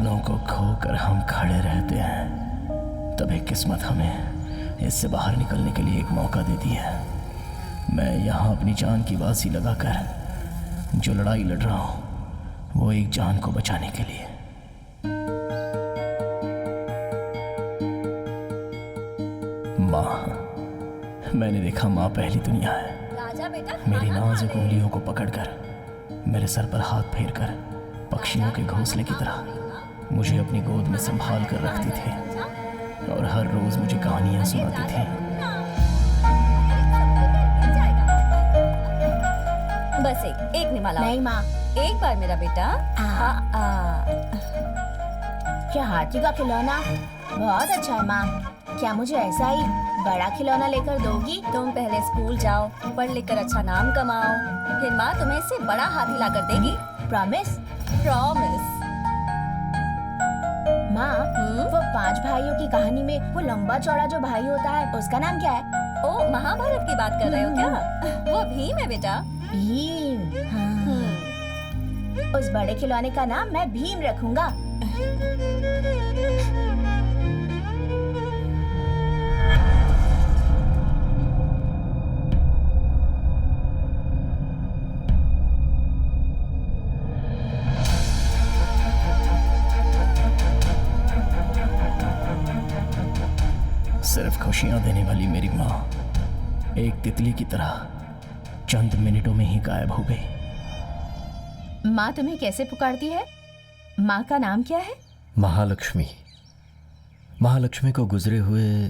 सपनों को खोकर हम खड़े रहते हैं, तभी किस्मत हमें इससे बाहर निकलने के लिए एक मौका देती है। मैं यहाँ अपनी जान की बाजी लगाकर जो लड़ाई लड़ रहा हूँ वो एक जान को बचाने के लिए। माँ, मैंने देखा माँ पहली दुनिया है। मेरी नाजुक उंगलियों को पकड़कर, मेरे सर पर हाथ फेरकर पक्षियों के घोंसले की तरह मुझे अपनी गोद में संभाल कर रखती थी और हर रोज मुझे कहानियां सुनाती थी। बस एक निमाला। नहीं माँ, एक बार मेरा बेटा। क्या हाथी का खिलौना बहुत अच्छा है माँ। क्या मुझे ऐसा ही बड़ा खिलौना लेकर दोगी? तुम पहले स्कूल जाओ, पढ़ लिख कर अच्छा नाम कमाओ, फिर माँ तुम्हें इससे बड़ा हाथी ला कर देगी। प्रॉमिस? प्रॉमिस। माँ, वो 5 भाइयों की कहानी में वो लंबा चौड़ा जो भाई होता है उसका नाम क्या है? ओ, महाभारत की बात कर रहे हो क्या? वो भीम है बेटा। भीम। हाँ। उस बड़े खिलौने का नाम मैं भीम रखूंगा। सिर्फ खुशियां देने वाली मेरी माँ एक तितली की तरह चंद मिनटों में ही गायब हो गई। माँ तुम्हें कैसे पुकारती है? माँ का नाम क्या है? महालक्ष्मी। महालक्ष्मी को गुजरे हुए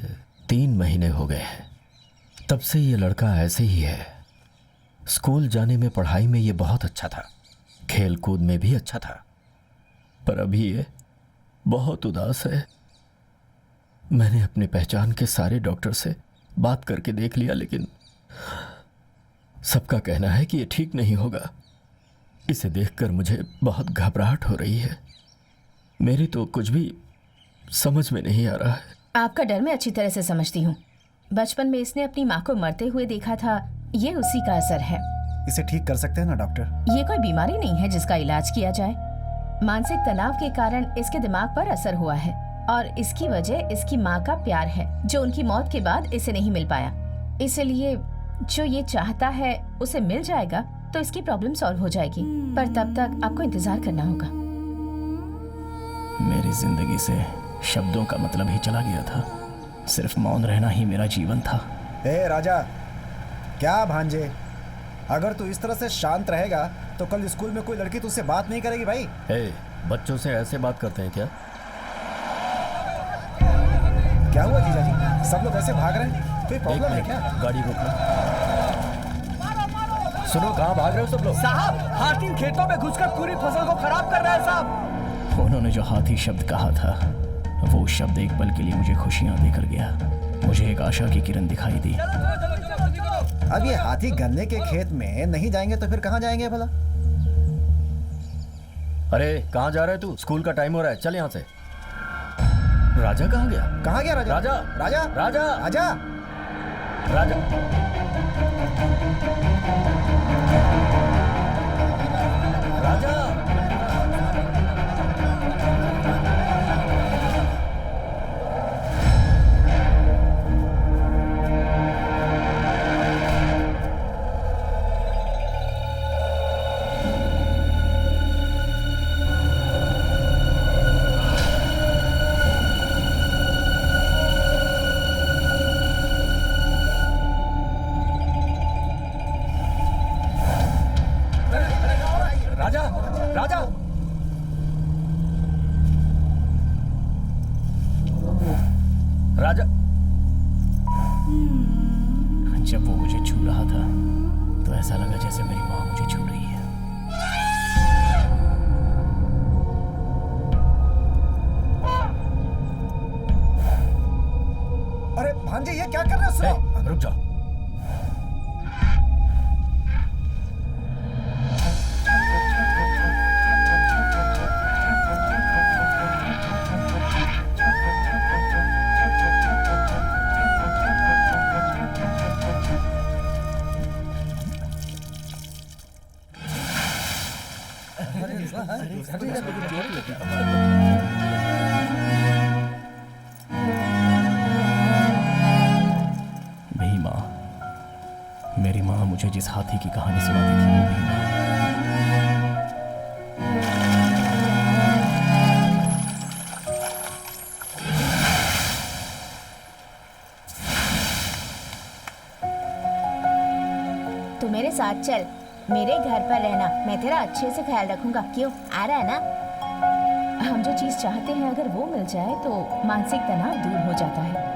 3 महीने हो गए हैं। तब से ये लड़का ऐसे ही है। स्कूल जाने में, पढ़ाई में ये बहुत अच्छा था, खेल कूद में भी अच्छा था, पर अभी ये बहुत उदास है। मैंने अपनी पहचान के सारे डॉक्टर से बात करके देख लिया, लेकिन सबका कहना है कि ये ठीक नहीं होगा। इसे देखकर मुझे बहुत घबराहट हो रही है। मेरी तो कुछ भी समझ में नहीं आ रहा है। आपका डर मैं अच्छी तरह से समझती हूँ। बचपन में इसने अपनी माँ को मरते हुए देखा था, ये उसी का असर है। इसे ठीक कर सकते हैं ना डॉक्टर? ये कोई बीमारी नहीं है जिसका इलाज किया जाए। मानसिक तनाव के कारण इसके दिमाग पर असर हुआ है और इसकी वजह इसकी माँ का प्यार है जो उनकी मौत के बाद इसे नहीं मिल पाया। इसलिए जो ये चाहता है उसे मिल जाएगा तो इसकी प्रॉब्लम सॉल्व हो जाएगी, पर तब तक आपको इंतजार करना होगा। मेरी जिंदगी से शब्दों का मतलब ही चला गया था। सिर्फ मौन रहना ही मेरा जीवन था। ए राजा, क्या भांजे, अगर तू इस तरह से शांत रहेगा तो कल स्कूल में कोई लड़की तुझसे बात नहीं करेगी भाई। बच्चों से ऐसे बात करते हैं क्या? क्या हुआ जीजाजी, सब लोग ऐसे भाग रहे हैं? कोई प्रॉब्लम है क्या? गाड़ी रोकना। सुनो, कहाँ भाग रहे हो सब लोग? साहब, हाथी खेतों में घुसकर पूरी फसल को खराब कर रहा है साहब। उन्होंने जो हाथी शब्द कहा था, वो शब्द एक पल के लिए मुझे खुशियां देकर गया। मुझे एक आशा की किरण दिखाई दी। अब ये हाथी गन्ने के खेत में नहीं जाएंगे तो फिर कहाँ जाएंगे भला? अरे कहाँ जा रहे तू? स्कूल का टाइम हो रहा है, चल यहाँ से। राजा कहाँ गया? कहाँ गया राजा? राजा, राजा, राजा, राजा, राजा। राजा, राजा। जब वो मुझे छू रहा था तो ऐसा लगा जैसे मेरी माँ मुझे छू रही है। अरे भांजे, ये क्या कर रहे हो? सुनो, रुक जाओ। अरे जिस हाथी की कहानी सुनाती थी वो भी माँ। तू मेरे साथ चल, मेरे घर पर रहना, मैं तेरा अच्छे से ख्याल रखूंगा। क्यों, आ रहा है ना? हम जो चीज चाहते हैं अगर वो मिल जाए तो मानसिक तनाव दूर हो जाता है।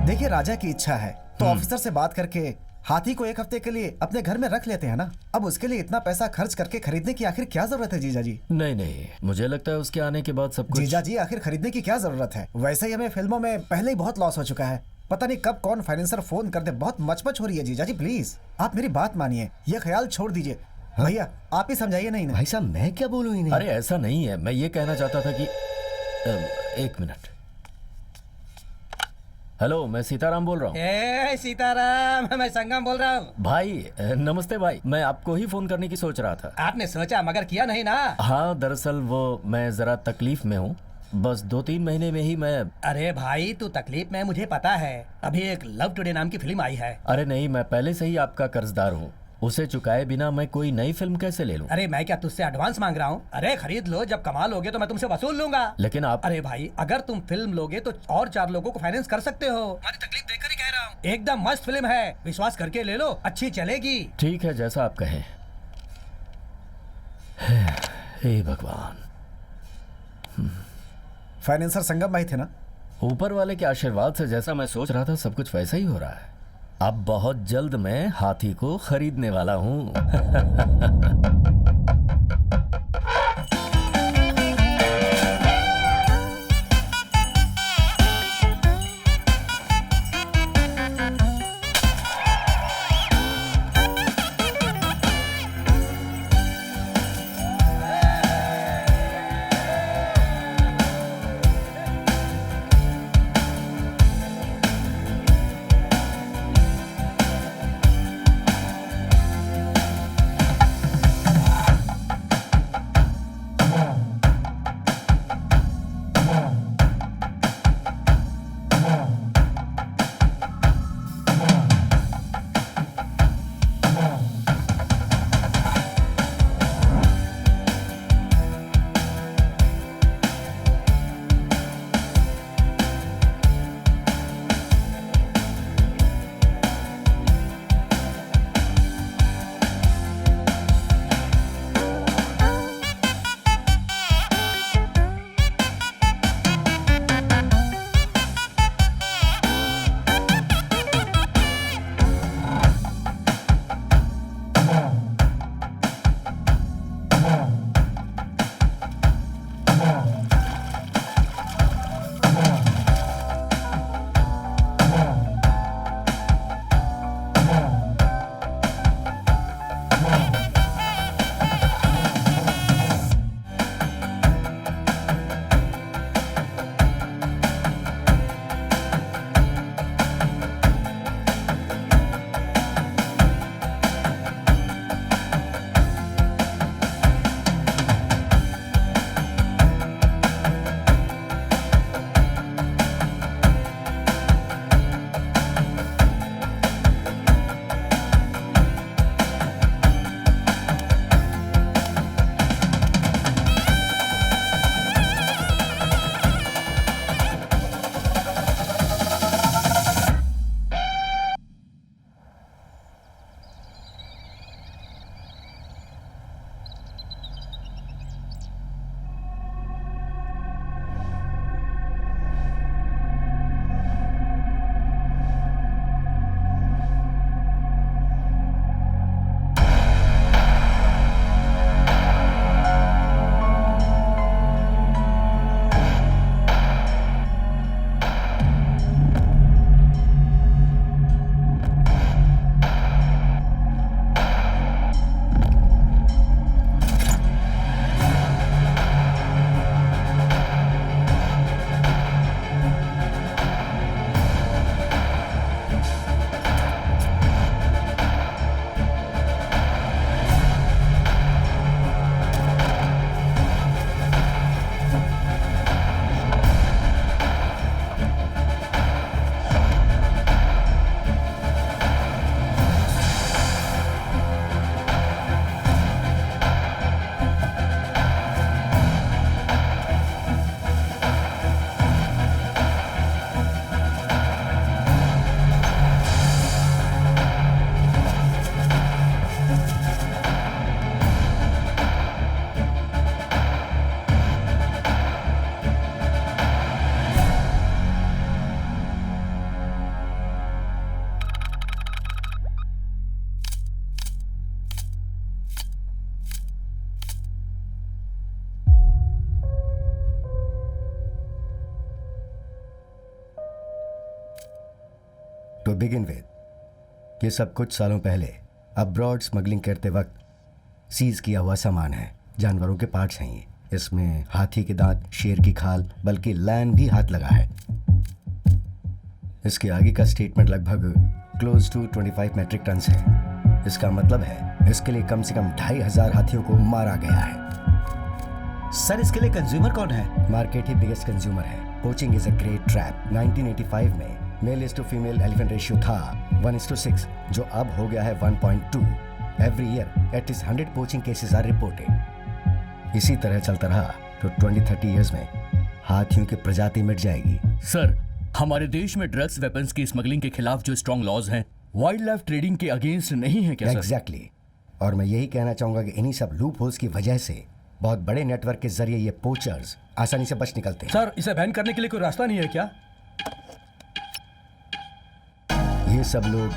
देखिए, राजा की इच्छा है तो ऑफिसर से बात करके हाथी को 1 हफ्ते के लिए अपने घर में रख लेते हैं ना। अब उसके लिए इतना पैसा खर्च करके खरीदने की आखिर क्या जरूरत है जीजा जी? नहीं नहीं, मुझे लगता है उसके आने के बाद सब कुछ। जीजा जी, आखिर खरीदने की क्या जरूरत है? वैसे ही हमें फिल्मों में पहले ही बहुत लॉस हो चुका है। पता नहीं कब कौन फाइनेंसर फोन कर दे। बहुत मचमच हो रही है जीजा जी, प्लीज आप मेरी बात मानिए, ये ख्याल छोड़ दीजिए। भैया आप ही समझाइए। नहीं भाई साहब, मैं क्या बोलूं इन्हें? अरे ऐसा नहीं है, मैं ये कहना चाहता था कि 1 मिनट। हेलो, मैं सीताराम बोल रहा हूँ। ए सीताराम, मैं संगम बोल रहा हूँ। भाई नमस्ते भाई, मैं आपको ही फोन करने की सोच रहा था। आपने सोचा मगर किया नहीं ना? हाँ, दरअसल वो मैं जरा तकलीफ में हूँ। बस 2-3 महीने में ही मैं। अरे भाई, तू तकलीफ में, मुझे पता है। अभी एक लव टुडे नाम की फिल्म आई है। अरे नहीं, मैं पहले से ही आपका कर्जदार हूँ। उसे चुकाए बिना मैं कोई नई फिल्म कैसे ले लूं? अरे मैं क्या तुझसे एडवांस मांग रहा हूँ? अरे खरीद लो, जब कमाल लोगे तो मैं तुमसे वसूल लूंगा। लेकिन आप। अरे भाई, अगर तुम फिल्म लोगे तो और 4 लोगों को फाइनेंस कर सकते हो। हमारी तकलीफ देखकर ही कह रहा हूँ। एकदम मस्त फिल्म है, विश्वास करके ले लो, अच्छी चलेगी। ठीक है, जैसा आप कहें। हे भगवान। फाइनेंसर संगम भाई थे ना? ऊपर वाले के आशीर्वाद से जैसा मैं सोच रहा था सब कुछ वैसा ही हो रहा है। अब बहुत जल्द मैं हाथी को खरीदने वाला हूँ। टू बिगिन विद, ये सब कुछ सालों पहले अब्रॉड स्मगलिंग करते वक्त सीज किया हुआ सामान है। जानवरों के पार्ट्स हैं ये। इसमें हाथी के दांत, शेर की खाल, बल्कि लैन भी हाथ लगा है। इसके आगे का स्टेटमेंट लगभग क्लोज टू 25 मेट्रिक टन है। इसका मतलब है इसके लिए कम से कम 2500 हाथियों को मारा गया है। सर इसके लिए कंज्यूमर कौन है? मार्केट ही बिगेस्ट कंज्यूमर है। Poaching is a great trap. 1985 में male is to female elephant ratio था 1:6, जो अब हो गया है 1.2। Every year at least 100 poaching cases are reported. इसी तरह चलता रहा तो 20-30 ईयर्स में हाथियों की प्रजाति मिट जाएगी। सर, हमारे देश में ड्रग्स वेपन्स की स्मगलिंग के खिलाफ जो स्ट्रॉन्ग लॉज हैं, वाइल्ड लाइफ ट्रेडिंग के अगेंस्ट नहीं है क्या सर? एग्जैक्टली। और मैं यही कहना चाहूंगा कि इन्हीं सब लूप होल्स की वजह से बहुत बड़े नेटवर्क के जरिए ये पोचर्स आसानी से बच निकलते हैं। सर, इसे बैन करने के लिए कोई रास्ता नहीं है क्या? ये सब लोग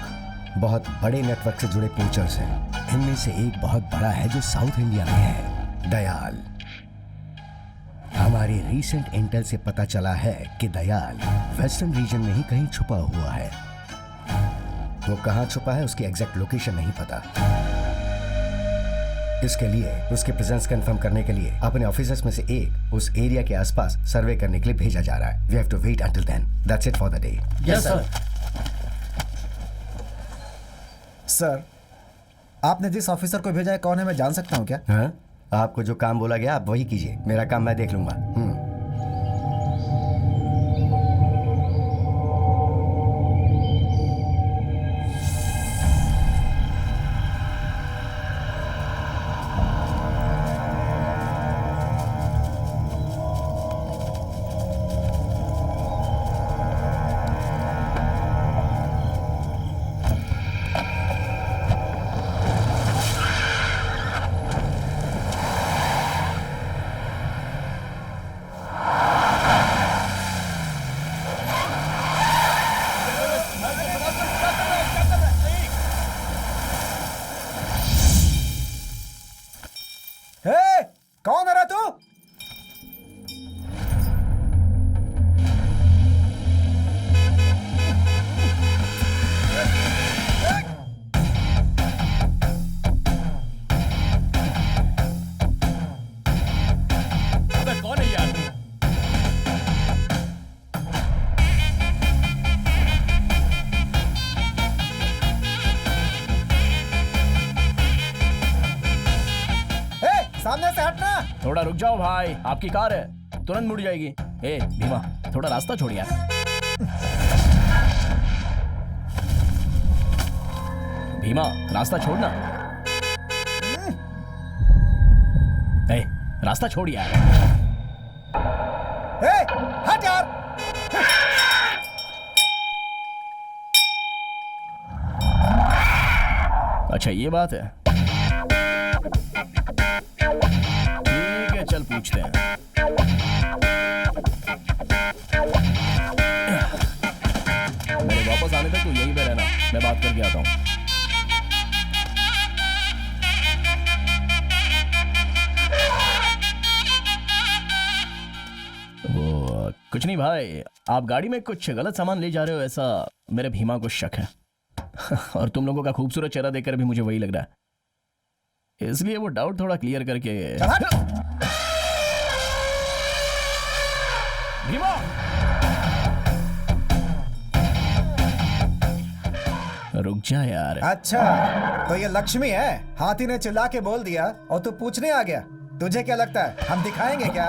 बहुत बड़े नेटवर्क से जुड़े पोचर्स हैं। इनमें से एक बहुत बड़ा है जो साउथ इंडिया में है, दयाल। हमारी रीसेंट इंटेल से पता चला है कि दयाल वेस्टर्न रीजन में ही कहीं छुपा हुआ है। वो कहाँ छुपा है उसकी एग्जैक्ट लोकेशन नहीं पता। इसके लिए उसके प्रेजेंस कंफर्म करने के लिए अपने ऑफिसर्स में से एक उस एरिया के आसपास सर्वे करने के लिए भेजा जा रहा है। We have to wait until then. That's it for the day. Yes sir. Sir, आपने जिस ऑफिसर को भेजा है कौन है, मैं जान सकता हूँ क्या? हाँ, आपको जो काम बोला गया आप वही कीजिए। मेरा काम मैं देख लूंगा। कौन है रे तू? अबे कौन है यार? सामने से हटना। थोड़ा रुक जाओ भाई, आपकी कार है, तुरंत मुड़ जाएगी। ए भीमा, थोड़ा रास्ता छोड़ यार। भीमा, रास्ता छोड़ना। ए, रास्ता छोड़ यार। हट यार। अच्छा ये बात है, ठीक है चल पूछते हैं। मेरे वापस आने तक तू यहीं पे रहना, मैं बात करके आता हूँ। वो कुछ नहीं भाई, आप गाड़ी में कुछ गलत सामान ले जा रहे हो ऐसा मेरे भीमा को शक है। और तुम लोगों का खूबसूरत चेहरा देखकर भी मुझे वही लग रहा है, इसलिए वो डाउट थोड़ा क्लियर करके। भीमा, रुक जा यार। अच्छा तो ये लक्ष्मी है? हाथी ने चिल्ला के बोल दिया और तू पूछने आ गया। तुझे क्या लगता है हम दिखाएंगे क्या?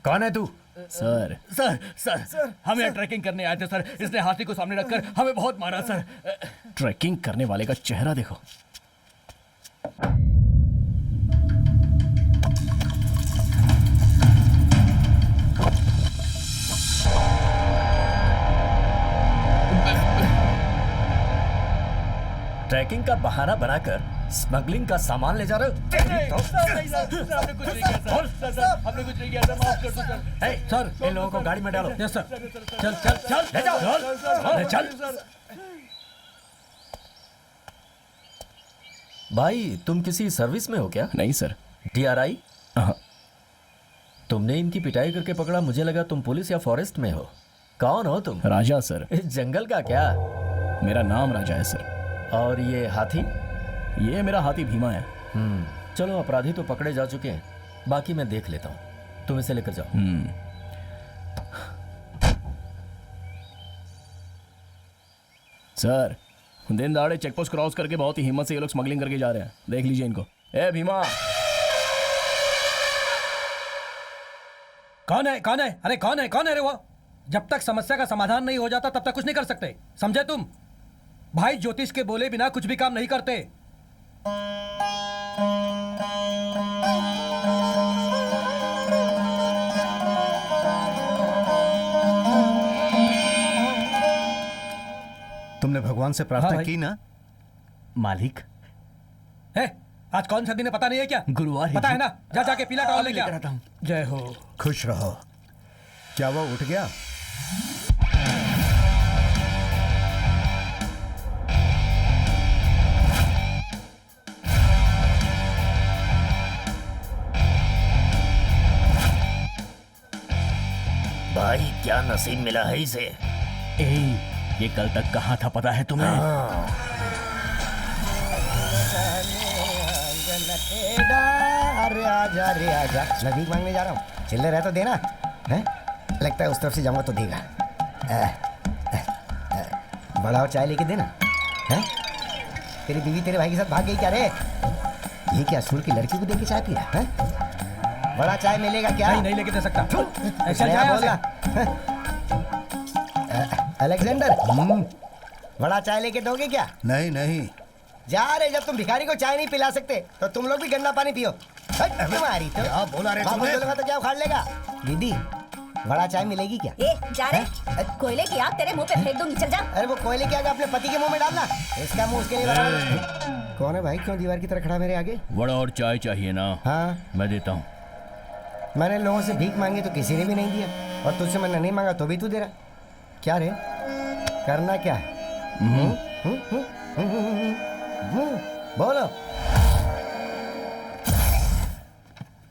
कौन है तू? सर सर हम यहाँ ट्रैकिंग करने आए थे सर। इसने हाथी को सामने रखकर हमें बहुत मारा सर। ट्रैकिंग करने वाले का चेहरा देखो। ट्रैकिंग का बहाना बनाकर स्मगलिंग का सामान ले जा रहे हो? हमने कुछ नहीं किया सर। हमने कुछ नहीं किया सर, माफ कर दो सर। सर इन लोगों को गाड़ी में डालो। Yes sir. चल चल चल ले जाओ। चल। भाई तुम किसी सर्विस में हो क्या? नहीं सर। DRI? हाँ। तुमने इनकी पिटाई करके पकड़ा, मुझे लगा तुम पुलिस या फॉरेस्ट में हो। कौन हो तुम? राजा सर। इस जंगल का क्या? मेरा नाम राजा है सर। और ये हाथी? ये मेरा हाथी भीमा है। चलो अपराधी तो पकड़े जा चुके हैं, बाकी मैं देख लेता हूँ। तुम इसे लेकर जाओ। सर दिन दहाड़े चेकपोस्ट क्रॉस करके बहुत ही हिम्मत से ये लोग स्मगलिंग करके जा रहे हैं। देख लीजिए इनको। ए भीमा। कौन है कौन है? अरे कौन है रे वो? जब तक समस्या का समाधान नहीं हो जाता तब तक कुछ नहीं कर सकते, समझे तुम? भाई ज्योतिष के बोले बिना कुछ भी काम नहीं करते। तुमने भगवान से प्रार्थना भाई। की ना? मालिक, है आज कौन सा दिन है पता नहीं है क्या? गुरुवार पता है ना? जा जाके पीला टॉवल लेके आ। जय हो। खुश रहो। क्या वो उठ गया? भाई क्या नसीब मिला है इसे। ये कल तक कहाँ था पता है तुम्हें? अरे आजा मैं भीख मांगने जा रहा हूँ, चिल्लर है तो देना है। लगता है उस तरफ से जाऊंगा तो देगा। बड़ा और चाय लेके देना है। तेरी बीवी तेरे भाई के साथ भाग गई क्या रे? ये क्या स्कूल की लड़की को देके चाय पी रहा है? बड़ा चाय मिलेगा क्या? नहीं लेके दे सकता। ऐसा बोला अलेक्जेंडर, बड़ा चाय लेके दोगे क्या? नहीं। जा रहे, जब तुम भिखारी को चाय नहीं पिला सकते तो तुम लोग भी गंदा पानी पियो। तुम्हारी तो क्या बोला रे बाप तूने? बोलेगा तो क्या उखाड़ लेगा? दीदी बड़ा चाय मिलेगी क्या? ए जा रे, कोयले की आग तेरे मुंह पे फेंक दूंगी, चल जा। अरे वो कोयले की आग अपने पति के मुंह में डालना, इसका मुंह उसके लिए बराबर। कौन है भाई, क्यों दीवार की तरह खड़ा मेरे आगे? वड़ा और चाय चाहिए ना? हाँ मैं देता हूँ। मैंने लोगों से भीख मांगी तो किसी ने भी नहीं दिया, और तुझसे मैंने नहीं मांगा तो भी तू दे रहा। क्या रे, करना क्या है? बोलो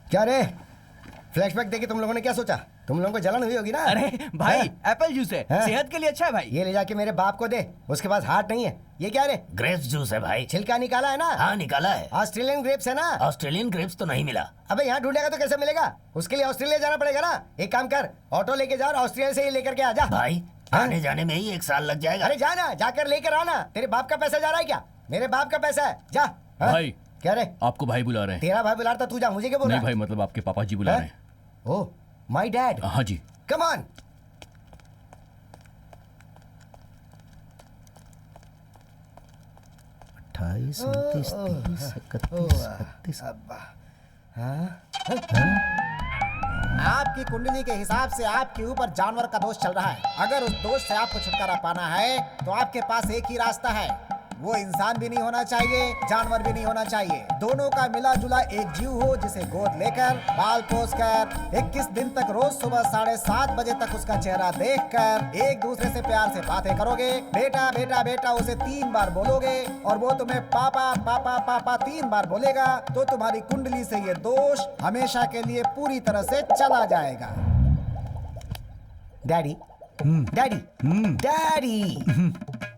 क्या रे? फ्लैशबैक देके तुम लोगों ने क्या सोचा? तुम लोगों को जलन हुई होगी ना? अरे भाई, एप्पल जूस है, सेहत के लिए अच्छा है भाई। ये ले जाके मेरे बाप को दे, उसके पास हार्ट नहीं है। ये क्या रे? ग्रेप्स जूस है भाई। छिलका निकाला है ना? हाँ निकाला है। ऑस्ट्रेलियन ग्रेप्स है ना? ऑस्ट्रेलियन ग्रेप्स तो नहीं मिला। अबे यहाँ ढूंढेगा तो कैसे मिलेगा? उसके लिए ऑस्ट्रेलिया जाना पड़ेगा ना। एक काम कर, ऑटो लेके जा और ऑस्ट्रेलिया से ही लेकर के आ जा। भाई आने जाने में ही 1 साल लग जाएगा। अरे जाना, जाकर लेकर आना। तेरे बाप का पैसा जा रहा है क्या? मेरे बाप का पैसा है, जा। भाई क्या रे? आपको भाई बुला रहे हैं। तेरा भाई बुला रहा था, तू जा, मुझे क्या बोल रहा नहीं भाई, मतलब आपके पापा जी बुला रहे हैं। Oh my dad. हाँ जी। Come on. अट्ठाईस, 29, 30, 31, 32। आपकी कुंडली के हिसाब से आपके ऊपर जानवर का दोष चल रहा है। अगर उस दोष से आपको छुटकारा पाना है तो आपके पास एक ही रास्ता है। वो इंसान भी नहीं होना चाहिए, जानवर भी नहीं होना चाहिए। दोनों का मिला जुला एक जीव हो, जिसे गोद लेकर, बाल पोस कर, 21 दिन तक रोज सुबह 7:30 बजे तक उसका चेहरा देखकर एक दूसरे से प्यार से बातें करोगे। बेटा बेटा बेटा उसे 3 बार बोलोगे और वो तुम्हें पापा पापा पापा 3 बार बोलेगा, तो तुम्हारी कुंडली से ये दोष हमेशा के लिए पूरी तरह से चला जाएगा। डैडी डैडी डैडी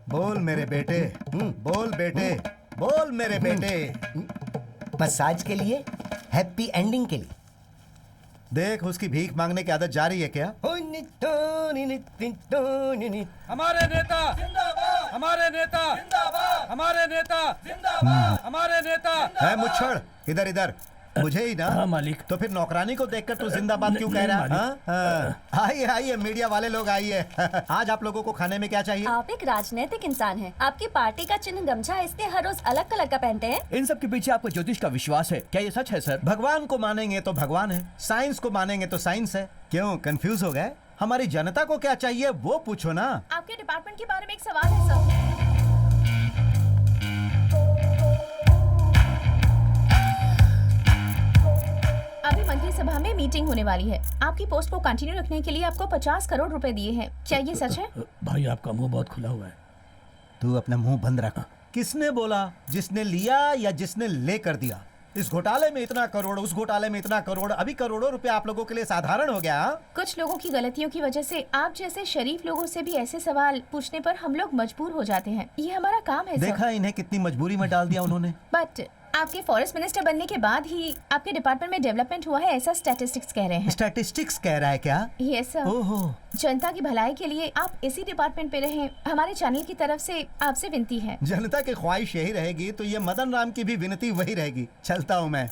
बोल मेरे बेटे, बोल बेटे, बोल मेरे बेटे। मसाज के लिए, हैप्पी एंडिंग के लिए। देख उसकी भीख मांगने की आदत जारी है क्या? हमारे नेता जिंदाबाद, हमारे नेता जिंदाबाद, हमारे नेता जिंदाबाद, हमारे नेता। है मुच्छड़, इधर इधर मुझे ही ना? हाँ मालिक। तो फिर नौकरानी को देखकर तू जिंदाबाद क्यों कह रहा है? हाँ? आइए आइए मीडिया वाले लोग आइए। आज आप लोगों को खाने में क्या चाहिए? आप एक राजनीतिक इंसान हैं। आपकी पार्टी का चिन्ह गमछा है, इसलिए हर रोज अलग कलर का पहनते हैं। इन सब के पीछे आपको ज्योतिष का विश्वास है, क्या ये सच है सर? भगवान को मानेंगे तो भगवान है, साइंस को मानेंगे तो साइंस है। क्यों कंफ्यूज हो गए? हमारी जनता को क्या चाहिए वो पूछो ना। आपके डिपार्टमेंट के बारे में एक सवाल है सर। अभी मंत्रिसभा में मीटिंग होने वाली है। आपकी पोस्ट को कंटिन्यू रखने के लिए आपको 50 करोड़ रुपए दिए हैं, क्या ये सच है? भाई आपका मुंह बहुत खुला हुआ है। तू अपना मुंह बंद रख। किसने बोला? जिसने लिया या जिसने लेकर दिया? इस घोटाले में इतना करोड़, उस घोटाले में इतना करोड़, अभी करोड़ों रुपए आप लोगों के लिए साधारण हो गया। कुछ लोगों की गलतियों की वजह से आप जैसे शरीफ लोगों से भी ऐसे सवाल पूछने पर हम लोग मजबूर हो जाते हैं। ये हमारा काम है सर। देखा इन्हें कितनी मजबूरी में डाल दिया उन्होंने। बट आपके फॉरेस्ट मिनिस्टर बनने के बाद ही आपके डिपार्टमेंट में डेवलपमेंट हुआ है, ऐसा स्टैटिस्टिक्स कह रहे हैं। स्टैटिस्टिक्स कह रहा है क्या? Yes sir. ओहो। जनता की भलाई के लिए आप इसी डिपार्टमेंट पे रहें, हमारे चैनल की तरफ से आपसे विनती है। जनता की ख्वाहिश यही रहेगी तो ये मदन राम की भी विनती वही रहेगी। चलता हूँ मैं।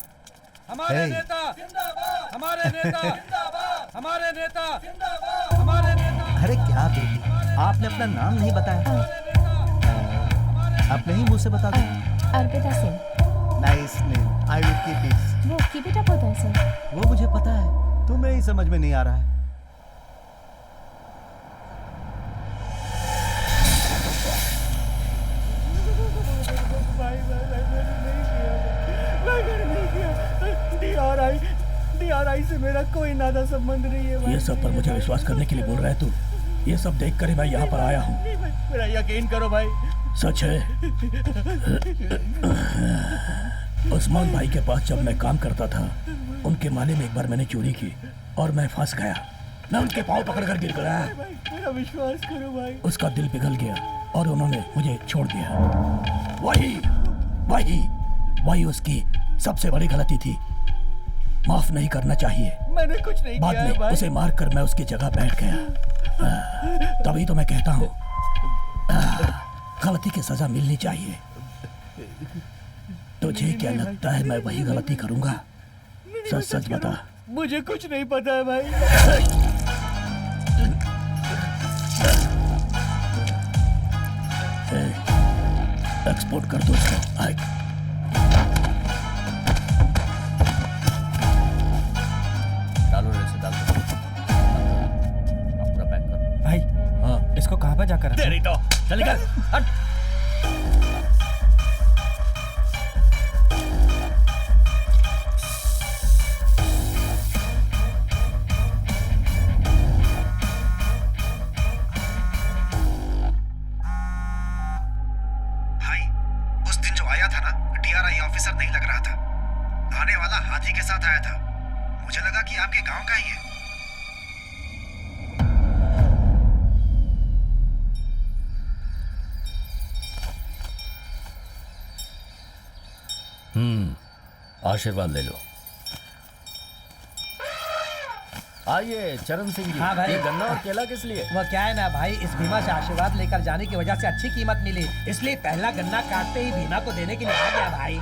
हमारे नेता जिंदाबाद, हमारे नेता जिंदाबाद, हमारे नेता जिंदाबाद, हमारे नेता। अरे क्या बेटी, आपने अपना नाम नहीं बताया। अपने ही मुंह से बता दो। Arpita Singh. Nice name, I will keep it. वो कीप इट अप होता है सर। वो मुझे पता है, तुम्हें ही समझ में नहीं आ रहा है। DRI से मेरा कोई नाता संबंध नहीं है भाई। ये सब पर मुझे विश्वास करने के लिए बोल रहा है तू? ये सब देख कर ही मैं यहाँ पर आया हूँ। मेरा यकीन करो भाई। सच है। उस्मान भाई के पास जब मैं काम करता था, उनके माले में एक बार मैंने चोरी की और मैं फंस गया। मैं उनके पाँव पकड़कर गिर गया। मेरा विश्वास करो भाई। उसका दिल पिघल गया और उन्होंने मुझे छोड़ दिया। वही उसकी सबसे बड़ी गलती थी। माफ नहीं करना चाहिए। मैंने कुछ नहीं बाद किया है में भाई। उसे मारकर मैं उसकी जगह बैठ गया। तभी तो मैं कहता हूँ गलती की सजा मिलनी चाहिए। तुझे क्या लगता है मैं वही गलती करूंगा? सच सच बता। मुझे कुछ नहीं पता है भाई। एक्सपोर्ट कर दो उसको। डालो रे से डाल दो। अब पूरा पैक कर। भाई हाँ इसको कहाँ पे जाकर रखें? तेरी तो चल निकल, हट। भाई उस दिन जो आया था ना, DRI ऑफिसर नहीं लग रहा था। आने वाला हाथी के साथ आया था। मुझे लगा कि आपके गांव का ही है। आशीर्वाद ले लो। आइए चरण सिंह जी। हाँ भाई। ये गन्ना और केला किस लिए? वह क्या है ना भाई, इस भीमा से आशीर्वाद लेकर जाने की वजह से अच्छी कीमत मिली, इसलिए पहला गन्ना काटते ही भीमा को देने के लिए आ गया भाई।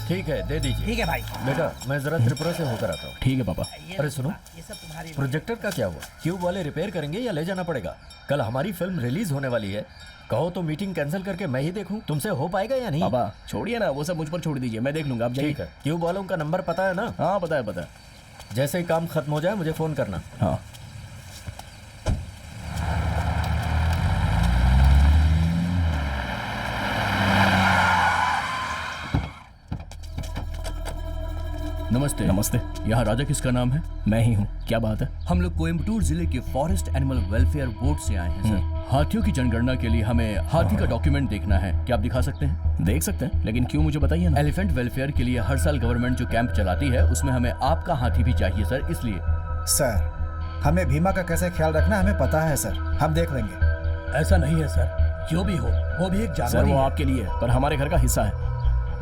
ठीक है दे दीजिए। ठीक है भाई। बेटा मैं जरा त्रिपुरा से होकर आता हूँ। ठीक है पापा। अरे सुनो, ये सब तुम्हारी प्रोजेक्टर का क्या हुआ? क्यूब वाले रिपेयर करेंगे या ले जाना पड़ेगा? कल हमारी फिल्म रिलीज होने वाली है। कहो तो मीटिंग कैंसिल करके मैं ही देखूं, तुमसे हो पाएगा या नहीं? पापा छोड़िए ना, वो सब मुझ पर छोड़ दीजिए, मैं देख लूंगा। आप जाइए। ठीक है। क्यूब वालों का नंबर पता है ना? हाँ पता है। जैसे ही काम खत्म हो जाए मुझे फोन करना। हाँ नमस्ते। नमस्ते। यहाँ राजा किसका नाम है? मैं ही हूँ, क्या बात है? हम लोग कोयम्बटूर जिले के फॉरेस्ट एनिमल वेलफेयर बोर्ड से आए हैं सर। हाथियों की जनगणना के लिए हमें हाथी का डॉक्यूमेंट देखना है, क्या आप दिखा सकते हैं? देख सकते हैं, लेकिन क्यों मुझे बताइए ना। एलिफेंट वेलफेयर के लिए हर साल गवर्नमेंट जो कैंप चलाती है, उसमें हमें आपका हाथी भी चाहिए सर, इसलिए। सर हमें भीमा का कैसे ख्याल रखना हमें पता है सर, हम देख लेंगे। ऐसा नहीं है सर, जो भी हो वो भी एक सर जानवर ही वो है। आपके लिए, पर हमारे घर का हिस्सा है।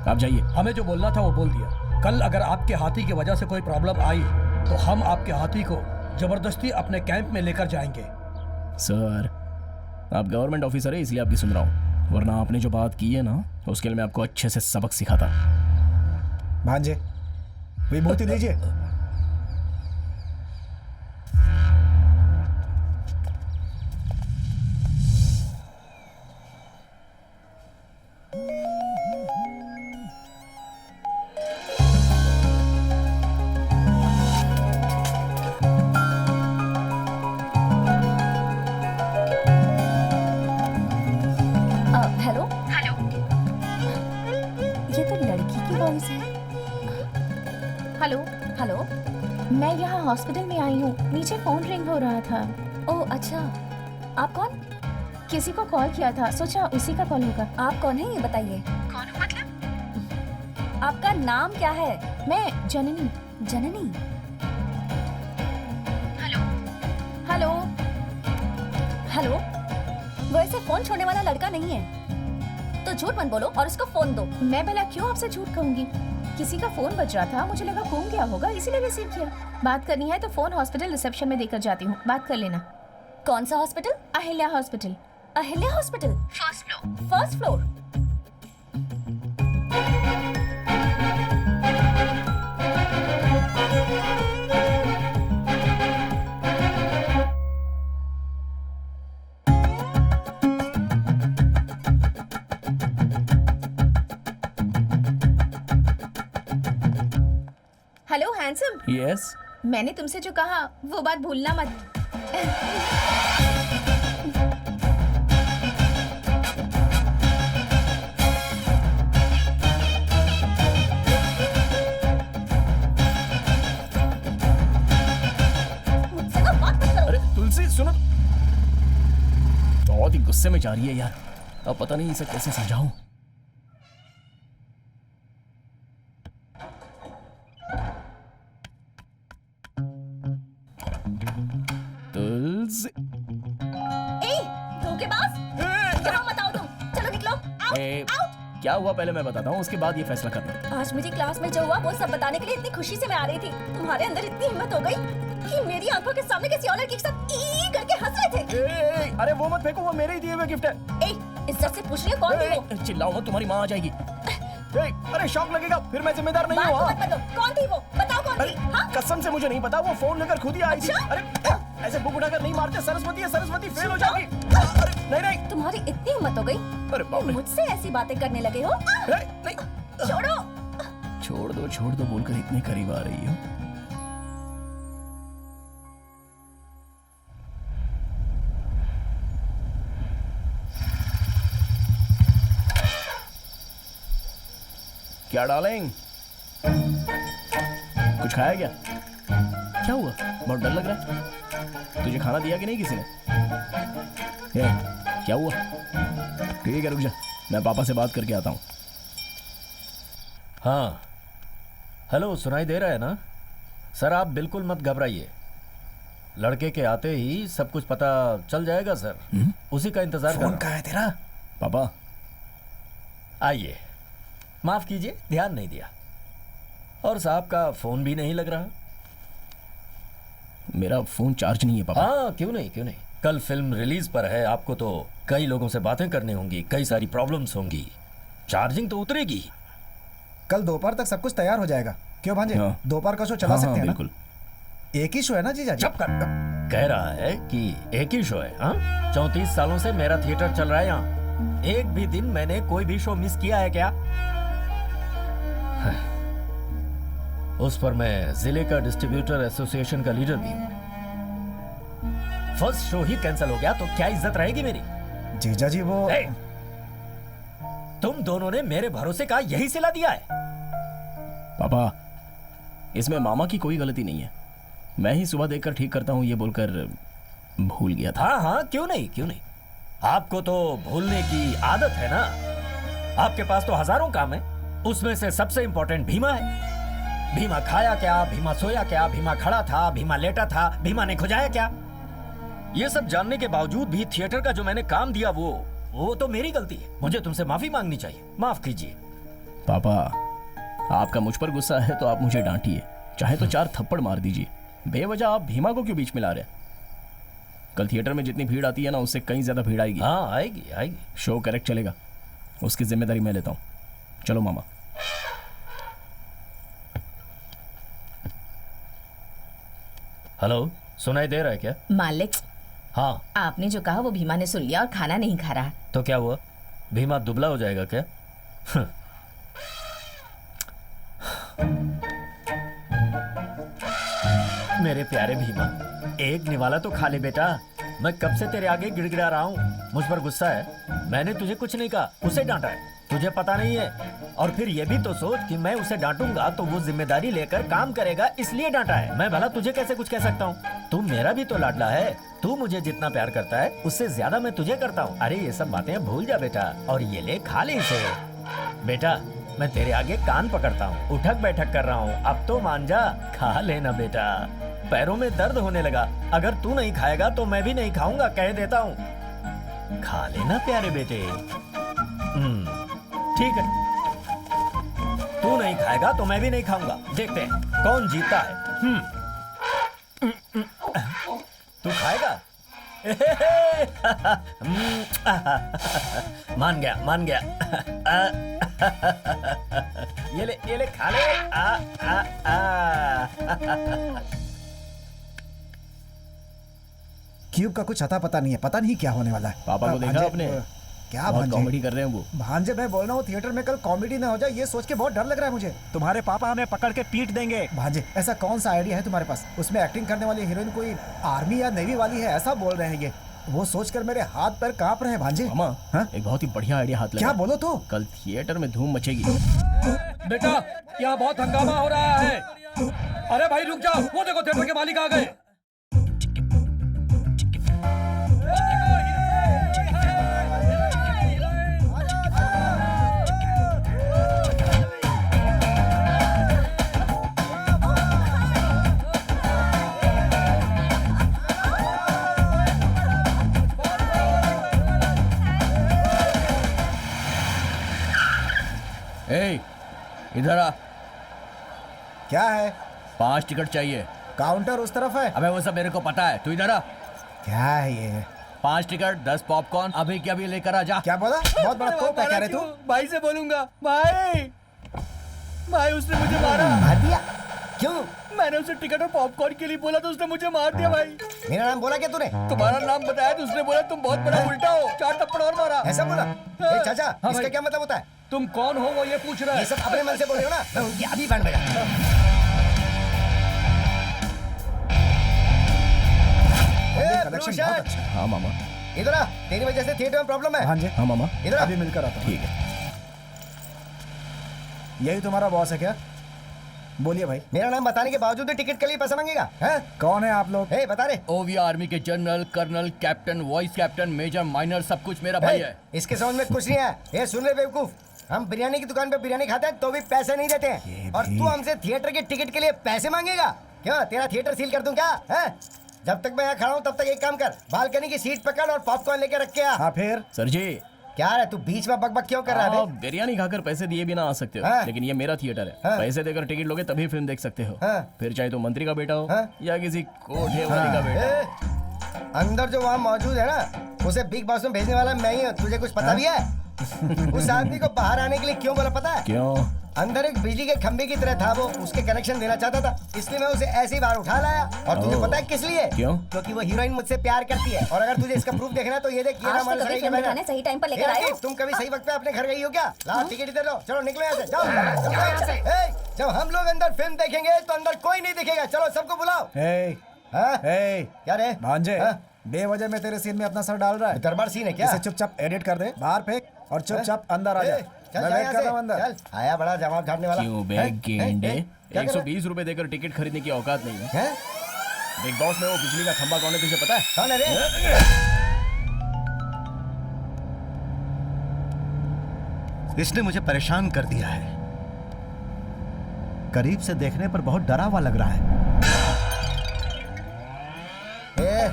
आप जाइए। हमें जो बोलना था वो बोल दिया। कल अगर आपके हाथी की वजह से कोई प्रॉब्लम आई तो हम आपके हाथी को जबरदस्ती अपने कैंप में लेकर जाएंगे। सर आप गवर्नमेंट ऑफिसर है इसलिए आपकी सुन रहा हूँ, वरना आपने जो बात की है ना उसके लिए मैं आपको अच्छे से सबक सिखाता। भांजे विभूति लीजिए। हेलो हेलो, ये तो लड़की की वॉइस है। Hello, hello. मैं यहाँ हॉस्पिटल में आई हूँ, नीचे फोन रिंग हो रहा था। ओह अच्छा, आप कौन? किसी को कॉल किया था, सोचा उसी का कॉल होगा। आप कौन है ये बताइए। कौन हो मतलब? आपका नाम क्या है? मैं जननी। जननी। हेलो हेलो हेलो, वो ऐसे फोन छोड़ने वाला लड़का नहीं है, तो झूठ मत बोलो और उसको फोन दो। मैं भला क्यों आपसे झूठ कहूंगी? किसी का फोन बज रहा था, मुझे लगा गुम गया होगा, इसीलिए रिसीव किया। बात करनी है तो फोन हॉस्पिटल रिसेप्शन में देकर जाती हूँ, बात कर लेना। कौन सा hospital? Ahilya hospital. Ahilya hospital, first floor. First floor. Hello handsome, yes. मैंने तुमसे जो कहा वो बात भूलना मत। मुझसे ना बात मत करो। अरे तुलसी सुनो, बहुत ही गुस्से में जा रही है यार। अब पता नहीं इसे कैसे समझाऊं। तुलसी ए, धोखेबाज, यहाँ मत आओ तुम, चलो निकलो। आउट, ए, आउट। क्या हुआ पहले मैं बताता हूँ, उसके बाद ये फैसला करना। आज मेरी क्लास में जो हुआ वो सब बताने के लिए इतनी खुशी से मैं आ रही थी। तुम्हारे अंदर इतनी हिम्मत हो गई कि मेरी आंखों के सामने किसी और लड़की के साथ ई करके हंस रहे थे। अरे वो मत फेंको, वो मेरे ही दिए हुए गिफ्ट है। ए, इज्जत से पूछ रही हो कौन थी वो? चिल्लाओ मत, तुम्हारी माँ आ जाएगी। अरे शौक लगेगा, फिर मैं जिम्मेदार नहीं बात हूँ। तो मत बदलो, कौन थी वो? बताओ कौन अरे थी? हाँ? कसम से मुझे नहीं पता, वो फोन लेकर खुद ही आई थी। अच्छा? अरे ऐसे बुक उठाकर नहीं मारते, सरस्वती है, सरस्वती फेल हो जाएगी। अरे नहीं नहीं, तुम्हारी इतनी हिम्मत हो गई, अरे बाप रे। मुझसे ऐसी बातें करने लगे हो? नहीं, छोड़ो। छोड़ दो बोलकर इतने करीब आ रही हो। क्या डालेंगे? कुछ खाया क्या? क्या हुआ? बहुत डर लग रहा है। तुझे खाना दिया कि नहीं किसी ने? क्या हुआ? ठीक है रुक जा, मैं पापा से बात करके आता हूँ। हाँ हेलो, सुनाई दे रहा है ना? सर आप बिल्कुल मत घबराइए, लड़के के आते ही सब कुछ पता चल जाएगा सर। उसी का इंतजार फोन कर। कहाँ है तेरा? पापा आइए, माफ कीजिए ध्यान नहीं दिया। और साहब का फोन भी नहीं लग रहा। मेरा फोन चार्ज नहीं है पापा। हाँ क्यों नहीं क्यों नहीं, कल फिल्म रिलीज पर है, आपको तो कई लोगों से बातें करनी होंगी, कई सारी प्रॉब्लम्स होंगी, चार्जिंग तो उतरेगी। कल दोपहर तक सब कुछ तैयार हो जाएगा। क्यों भांजे, हाँ। दोपहर का शो चला हाँ, सकते हाँ, हैं ना? बिल्कुल। एक ही शो है ना जीजा जी? चुप कर। कह रहा है कि एक ही शो है। हाँ 34 सालों से मेरा थिएटर चल रहा है यहाँ, एक भी दिन मैंने कोई भी शो मिस किया है क्या? उस पर मैं जिले का डिस्ट्रीब्यूटर एसोसिएशन का लीडर भी हूँ। फर्स्ट शो ही कैंसिल हो गया तो क्या इज्जत रहेगी मेरी? जीजा जी वो ए, तुम दोनों ने मेरे भरोसे का यही सिला दिया है। पापा इसमें मामा की कोई गलती नहीं है, मैं ही सुबह देखकर ठीक करता हूँ ये बोलकर भूल गया था। हाँ हाँ क्यों नहीं क्यों नहीं, आपको तो भूलने की आदत है ना। आपके पास तो हजारों काम है, उसमें से सबसे इंपॉर्टेंट भीमा है। भीमा खाया क्या, भीमा सोया क्या, भीमा खड़ा था, भीमा लेटा था, भीमा ने खुजाया क्या? ये सब जानने के बावजूद भी थिएटर का जो मैंने काम दिया वो तो मेरी गलती है, मुझे तुमसे माफी मांगनी चाहिए, माफ कीजिए। पापा आपका मुझ पर गुस्सा है तो आप मुझे डांटिए, चाहे तो 4 थप्पड़ मार दीजिए, बेवजह आप भीमा को क्यों बीच में ला रहे? कल थिएटर में जितनी भीड़ आती है ना उससे कहीं ज्यादा भीड़ आएगी। हाँ आएगी आएगी। शो करेक्ट चलेगा, उसकी जिम्मेदारी मैं लेता हूँ। चलो मामा। हेलो, सुनाई दे रहा है क्या? मालिक, हाँ, आपने जो कहा वो भीमा ने सुन लिया और खाना नहीं खा रहा। तो क्या हुआ? भीमा दुबला हो जाएगा क्या? मेरे प्यारे भीमा, एक निवाला तो खा ले बेटा। मैं कब से तेरे आगे गिड़गिड़ा रहा हूँ। मुझ पर गुस्सा है? मैंने तुझे कुछ नहीं कहा, उसे डांटा है। तुझे पता नहीं है? और फिर ये भी तो सोच कि मैं उसे डांटूंगा तो वो जिम्मेदारी लेकर काम करेगा, इसलिए डांटा है। मैं भला तुझे कैसे कुछ कह सकता हूँ? तू मेरा भी तो लाडला है। तू मुझे जितना प्यार करता है उससे ज्यादा मैं तुझे करता हूँ। अरे ये सब बातें भूल जा बेटा, और ये ले खा ले इसे। बेटा, मैं तेरे आगे कान पकड़ता हूँ, उठक बैठक कर रहा हूँ, अब तो मान जा। खा लेना बेटा। पैरों में दर्द होने लगा। अगर तू नहीं खाएगा तो मैं भी नहीं खाऊंगा, कह देता हूँ। खा लेना प्यारे बेटे। ठीक है, तू नहीं खाएगा तो मैं भी नहीं खाऊंगा। देखते हैं कौन जीतता है। तू खाएगा? मान गया, मान गया। ये ले खा ले। क्यूब का कुछ अता पता नहीं है, पता नहीं क्या होने वाला है। पापा को देखा भांजे, आपने? क्या बहुत भांजे? कॉमेडी कर रहे हैं वो। भांजे, मैं बोल रहा हूँ थिएटर में कल कॉमेडी ना हो जाए, ये सोच के बहुत डर लग रहा है मुझे। तुम्हारे पापा हमें पकड़ के पीट देंगे। भांजे, ऐसा कौन सा आइडिया है तुम्हारे पास? उसमें एक्टिंग करने वाली हीरोइन कोई आर्मी या नेवी वाली है, ऐसा बोल रहे हैं ये। वो सोचकर मेरे हाथ पैर कांप रहे हैं भांजे। मामा, हाँ? एक बहुत ही बढ़िया आइडिया हाथ लगा। क्या बोलो तो? कल थिएटर में धूम मचेगी। बेटा, यहाँ बहुत हंगामा हो रहा है। अरे भाई रुक जाओ, वो देखो थिएटर के मालिक आ गए। ए, इधर आ। क्या है? 5 टिकट चाहिए। काउंटर उस तरफ है। अबे वो सब मेरे को पता है, तू इधर आ। क्या है ये? 5 टिकट, 10 पॉपकॉर्न, अभी के अभी लेकर आ जा। क्या बोला? बहुत बड़ा तोप है, कह रहे तू? भाई से बोलूंगा। भाई उसने मुझे मारा। मार दिया? क्यों? मैंने उसे टिकट और पॉपकॉर्न के लिए बोला तो उसने मुझे मार दिया भाई। मेरा नाम बोला क्या तूने? तुम्हारा नाम बताया तो उसने बोला तुम बहुत बड़ा उल्टा हो, 4 थप्पड़ और मारा। ऐसा बोला? ए, चाचा, हाँ इसका भाई। क्या मतलब होता है? तुम कौन हो वो ये पूछ रहा ये है। सब अपने मन से बोले हो ना? मैं उनकी अभी बैंड बजा। कलेक्शन बहुत अच्छा है। हाँ मामा। इधर आ, तेरी वजह से थिएटर में प्रॉब्लम है। भांजे, हाँ मामा। इधर आ। अभी मिलकर आता हूँ। ठीक है। यही तुम्हारा बॉस है क्या? बोलिए भाई। मेरा नाम बताने के बावजूद भी टिकट के लिए पैसा मांगेगा? हैं? कौन है आप लोग? ए, बता रे। ओवी आर्मी के general, colonel, captain, vice captain, major, minor, सब कुछ मेरा भाई ए, है। इसके समझ में कुछ नहीं है। ये सुन ले बेवकूफ, हम बिरयानी की दुकान पे बिरयानी खाते हैं तो भी पैसे नहीं देते हैं, और तू हमसे थिएटर के टिकट के लिए पैसे मांगेगा? क्यों, तेरा थिएटर सील कर दूं क्या? हैं? जब तक मैं यहाँ खड़ा हूँ तब तक एक काम कर, बालकनी की सीट पकड़ और पॉपकॉर्न लेके रख के आ। हाँ फिर? सर जी, क्या है तू बीच में बकबक क्यों कर रहा है आप बे? बिरयानी खाकर पैसे दिए बिना आ सकते हो, हाँ। लेकिन ये मेरा थिएटर है। हाँ। पैसे देकर टिकट लोगे तभी फिल्म देख सकते हो। हाँ। फिर चाहे तो मंत्री का बेटा हो हाँ। या किसी कोठे वाले का बेटा। ए, अंदर जो वहाँ मौजूद है ना, उसे बिग बॉस में भेजने वाला मैं ही हूँ। तुझे कुछ पता भी है? उस आदमी को बाहर आने के लिए क्यों बोला पता है? क्यों? अंदर एक बिजली के खंभे की तरह था वो, उसके कनेक्शन देना चाहता था, इसलिए मैं उसे ऐसे ही बाहर उठा लाया। और तुझे ओह। पता है किस लिए? क्यों? क्योंकि वो हीरोइन मुझसे प्यार करती है। और अगर तुझे इसका प्रूफ देखना है तो ये देख, ये आज ना तो मान कभी सही फिल्म दिखाने सही टाइम पर लेकर आए हो। तुम कभी सही वक्त पे अपने घर गई हो क्या? लाओ टिकट इधर लो, चलो निकलो यहाँ से, जाओ चलो यहाँ से। ए, जब हम लोग अंदर फिल्म देखेंगे तो अंदर कोई नहीं दिखेगा, चलो सबको बुलाओ। हे, हाँ? हे, क्या रे? भांजे, हाँ? बेवजह में तेरे सीन में अपना सर डाल रहा है। दरबार सीन है क्या? इसे चुपचाप एडिट कर दे, बाहर फेंक और चुपचाप अंदर आ जा। चल मैं जा वेट यहाँ कर रहा हूँ से, अंदर। चल। आया बड़ा जवाब झाड़ने वाला। क्यों हैं? बैग गेंडे? हैं? क्या कर रहा है? 120 रुपए देकर टिकट खरीदने की औकात नहीं है। हैं? बिग बॉस में वो बिजली का खंभा कौन है तुझे पता है? कौन है रे? इसने मुझे परेशान कर दिया है। करीब से देखने पर बहुत डरा हुआ लग रहा है। ए,